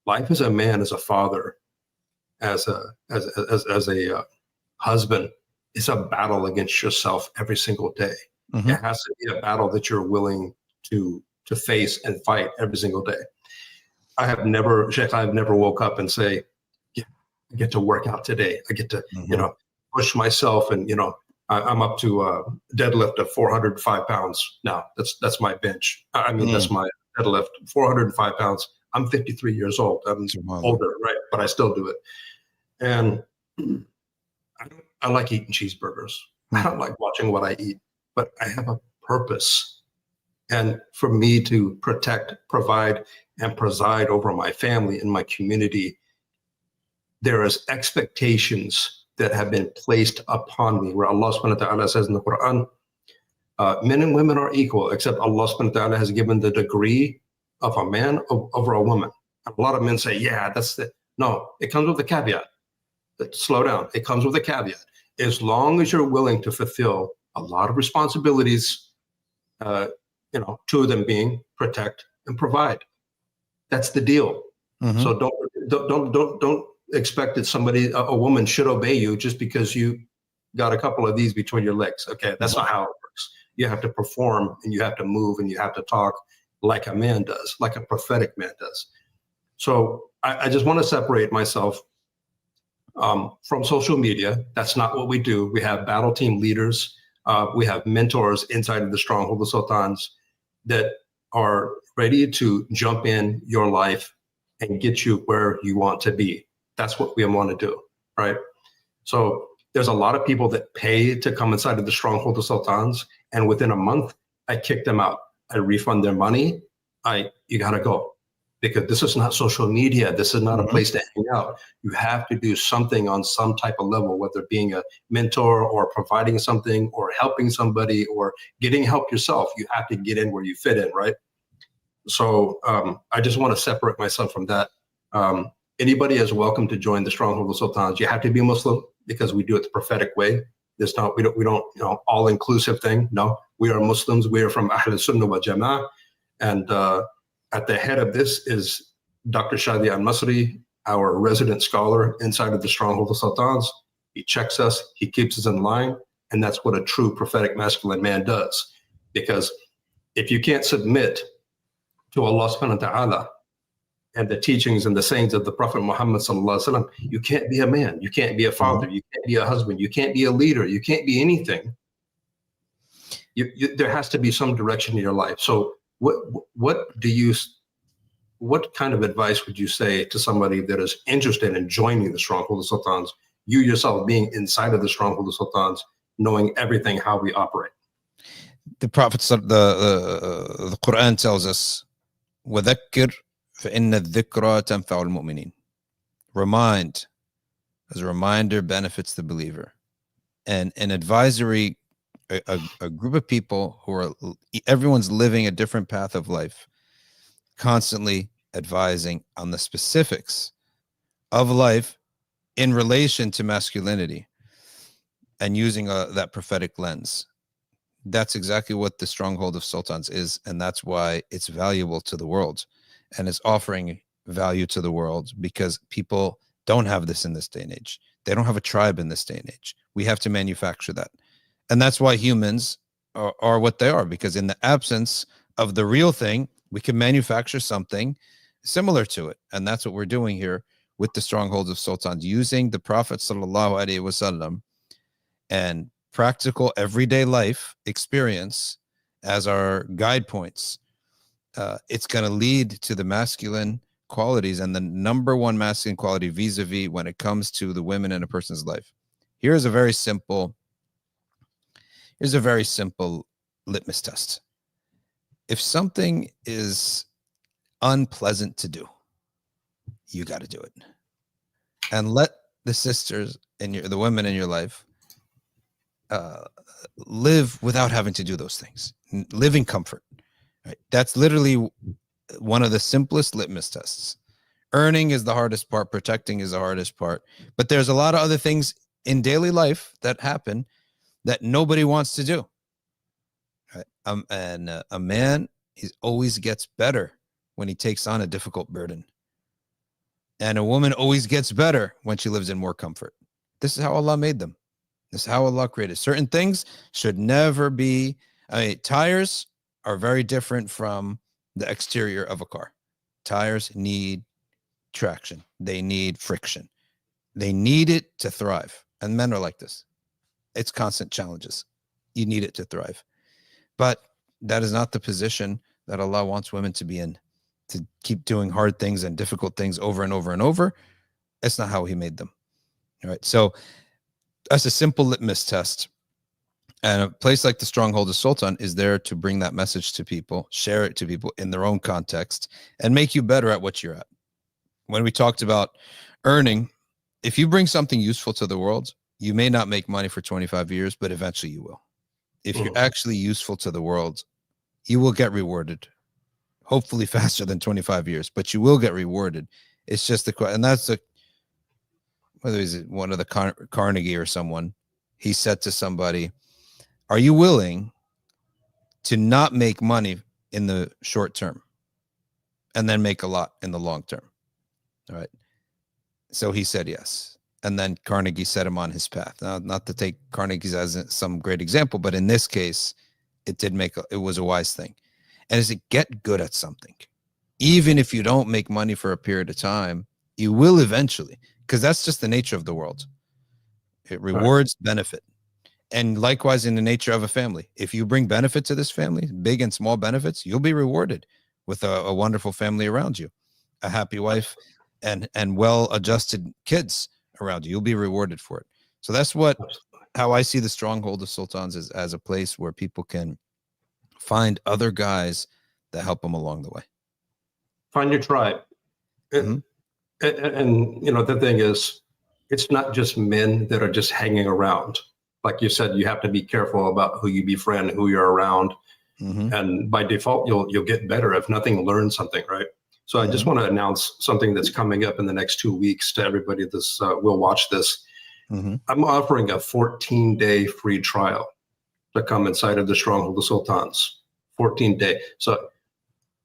Speaker 1: life as a man, as a father, as a husband, is a battle against yourself every single day. It has to be a battle that you're willing to face and fight every single day. I've never woke up and say, yeah, I get to work out today. I get to, push myself, and, I'm up to a deadlift of 405 pounds now. That's my bench. That's my deadlift, 405 pounds. I'm 53 years old. I'm older, right? But I still do it. And I like eating cheeseburgers. I don't like watching what I eat, but I have a purpose. And for me to protect, provide, and preside over my family and my community, there is expectations that have been placed upon me, where Allah subhanahu wa ta'ala says in the Quran, men and women are equal, except Allah subhanahu wa ta'ala has given the degree of a man over a woman. And a lot of men say, yeah, that's it. No, it comes with a caveat. Slow down. It comes with a caveat. As long as you're willing to fulfill a lot of responsibilities, two of them being protect and provide. That's the deal. So don't expect that a woman should obey you just because you got a couple of these between your legs. Okay, that's not how it works. You have to perform, and you have to move, and you have to talk like a man does, like a prophetic man does. So I just want to separate myself from social media. That's not what we do. We have battle team leaders. We have mentors inside of the Stronghold of Sultans that are ready to jump in your life and get you where you want to be. That's what we want to do, right? So there's a lot of people that pay to come inside of the Stronghold of Sultans, and within a month, I kick them out. I refund their money. You gotta go, because this is not social media. This is not a place to hang out. You have to do something on some type of level, whether being a mentor or providing something or helping somebody or getting help yourself. You have to get in where you fit in, right? So I just want to separate myself from that. Anybody is welcome to join the Stronghold of Sultans. You have to be Muslim, because we do it the prophetic way. There's not, we don't all inclusive thing. No, we are Muslims. We are from Ahl Sunnah wa Jama'ah. And at the head of this is Dr. Shadee al-Masri, our resident scholar inside of the Stronghold of Sultans. He checks us, he keeps us in line, and that's what a true prophetic masculine man does. Because if you can't submit to Allah subhanahu wa ta'ala and the teachings and the sayings of the Prophet Muhammad sallallahu alaihi wasallam, you can't be a man, you can't be a father, you can't be a husband, you can't be a leader, you can't be anything. There has to be some direction in your life. So what kind of advice would you say to somebody that is interested in joining the Stronghold of Sultans, you yourself being inside of the Stronghold of Sultans, knowing everything, how we operate?
Speaker 2: The Prophet, the Quran tells us, وَذَكِّرْ فَإِنَّ الذِّكْرَى تَنْفَعُ الْمُؤْمِنِينَ. Remind, as a reminder, benefits the believer. And an advisory, a group of people who are, everyone's living a different path of life, constantly advising on the specifics of life in relation to masculinity and using that prophetic lens. That's exactly what the Stronghold of Sultans is, and that's why it's valuable to the world, and it's offering value to the world, because people don't have this in this day and age. They don't have a tribe in this day and age. We have to manufacture that. And that's why humans are what they are, because in the absence of the real thing, we can manufacture something similar to it. And that's what we're doing here with the Strongholds of Sultans, using the Prophet sallallahu alaihi wasallam and practical everyday life experience as our guide points. It's going to lead to the masculine qualities, and the number one masculine quality vis-a-vis when it comes to the women in a person's life. Here's a very simple litmus test. If something is unpleasant to do, you got to do it. And let the sisters and the women in your life live without having to do those things. Live in comfort. Right? That's literally one of the simplest litmus tests. Earning is the hardest part. Protecting is the hardest part. But there's a lot of other things in daily life that happen that nobody wants to do. Right? And a man, he always gets better when he takes on a difficult burden. And a woman always gets better when she lives in more comfort. This is how Allah made them. This is how Allah created. Certain things should never be. Tires are very different from the exterior of a car. Tires need traction. They need friction. They need it to thrive. And men are like this. It's constant challenges. You need it to thrive. But that is not the position that Allah wants women to be in, to keep doing hard things and difficult things over and over and over. That's not how He made them. All right. So that's a simple litmus test. And a place like the Stronghold of Sultan is there to bring that message to people, share it to people in their own context, and make you better at what you're at. When we talked about earning, if you bring something useful to the world, you may not make money for 25 years, but eventually you will. If you're actually useful to the world, you will get rewarded. Hopefully faster than 25 years, but you will get rewarded. It's just the, and that's the, whether it's one of the Carnegie or someone, he said to somebody, are you willing to not make money in the short term and then make a lot in the long term? All right. So he said yes. And then Carnegie set him on his path. Now, not to take Carnegie's as some great example, but in this case, it was a wise thing. And is it get good at something? Even if you don't make money for a period of time, you will eventually, because that's just the nature of the world. It rewards benefit. And likewise in the nature of a family. If you bring benefit to this family, big and small benefits, you'll be rewarded with a wonderful family around you, a happy wife, and well-adjusted kids around you. You'll be rewarded for it. So that's how I see the Stronghold of Sultans is as a place where people can find other guys that help them along the way.
Speaker 1: Find your tribe. And you know, the thing is, it's not just men that are just hanging around. Like you said, you have to be careful about who you befriend, who you're around. And by default, you'll get better. If nothing, learn something, right? So I just want to announce something that's coming up in the next 2 weeks to everybody that's will watch this. I'm offering a 14-day free trial to come inside of the Stronghold of Sultans. 14-day. So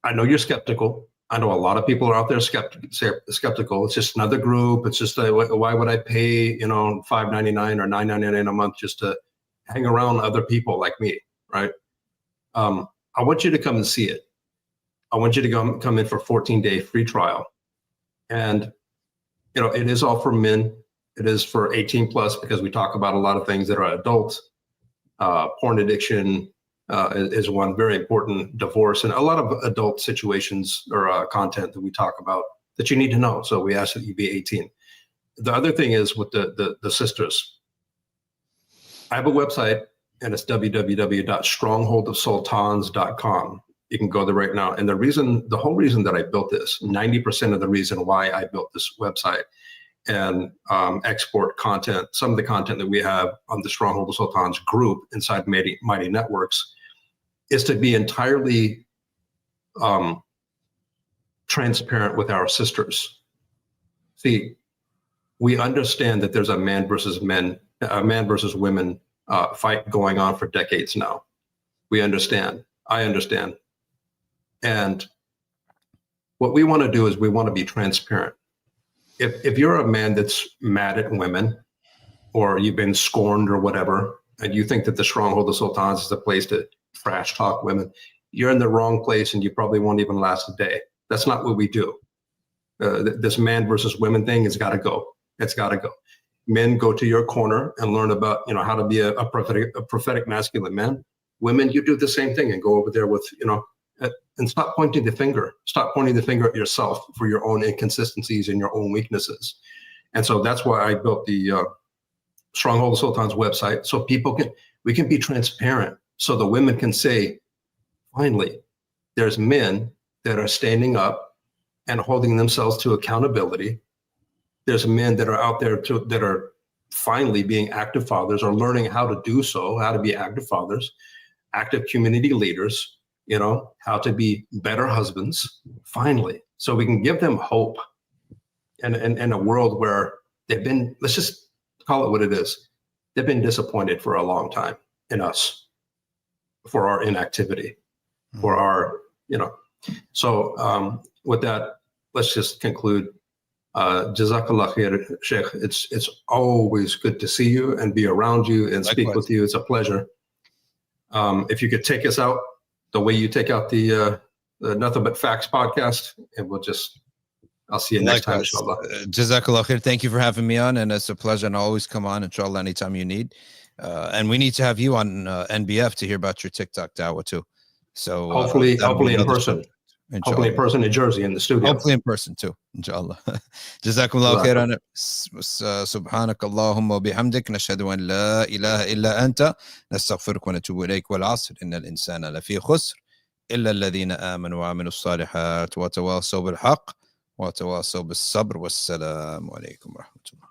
Speaker 1: I know you're skeptical. I know a lot of people are out there skeptical. It's just another group. It's just why would I pay, you know, $5.99 or $9.99 a month just to hang around other people like me, right? I want you to come and see it. I want you to come in for 14-day free trial. And, you know, it is all for men. It is for 18 plus because we talk about a lot of things that are adults. Porn addiction is one, very important, divorce, and a lot of adult situations or content that we talk about that you need to know. So we ask that you be 18. The other thing is with the sisters. I have a website and it's www.strongholdofsultans.com. You can go there right now. And the whole reason that I built this, 90% of the reason why I built this website and export content, some of the content that we have on the Stronghold of Sultans group inside Mighty Networks, is to be entirely transparent with our sisters. See, we understand that there's a man versus women fight going on for decades now. We understand. I understand. And what we want to do is we want to be transparent. If you're a man that's mad at women or you've been scorned or whatever, and you think that the Stronghold of Sultans is a place to trash talk women, you're in the wrong place and you probably won't even last a day. That's not what we do. This man versus women thing has got to go. It's got to go. Men, go to your corner and learn about, you know, how to be a prophetic masculine man. Women, you do the same thing and go over there with, you know, and stop pointing the finger. Stop pointing the finger at yourself for your own inconsistencies and your own weaknesses. And so that's why I built the Stronghold of Sultans website, so we can be transparent, so the women can say, finally, there's men that are standing up and holding themselves to accountability. There's men that are out there that are finally being active fathers or learning how to do so, how to be active fathers, active community leaders, you know, how to be better husbands, finally. So we can give them hope in a world where they've been, let's just call it what it is. They've been disappointed for a long time in us, for our inactivity, for our, you know. So with that, let's just conclude. Jazakallah khair, Sheikh. It's always good to see you and be around you and speak with you. It's a pleasure. If you could take us out the way you take out the Nothing But Facts podcast, and I'll see you next time, inshallah.
Speaker 2: Jazakallah khair. Thank you for having me on, and it's a pleasure, and I'll always come on, inshallah, anytime you need. And we need to have you on NBF to hear about your TikTok dawah too. So
Speaker 1: hopefully in person. Hopefully in person in Jersey in the studio.
Speaker 2: Hopefully in person too, inshallah. Jazakumullah khairan. سبحانك اللهم وبحمدك نشهد أن لا إله إلا أنت نستغفرك ونتوب إليك والعصر إن الإنسان لفي خسر إلا الذين آمنوا وعملوا الصالحات وتواصوا بالحق وتواصوا بالصبر والسلام عليكم ورحمة الله.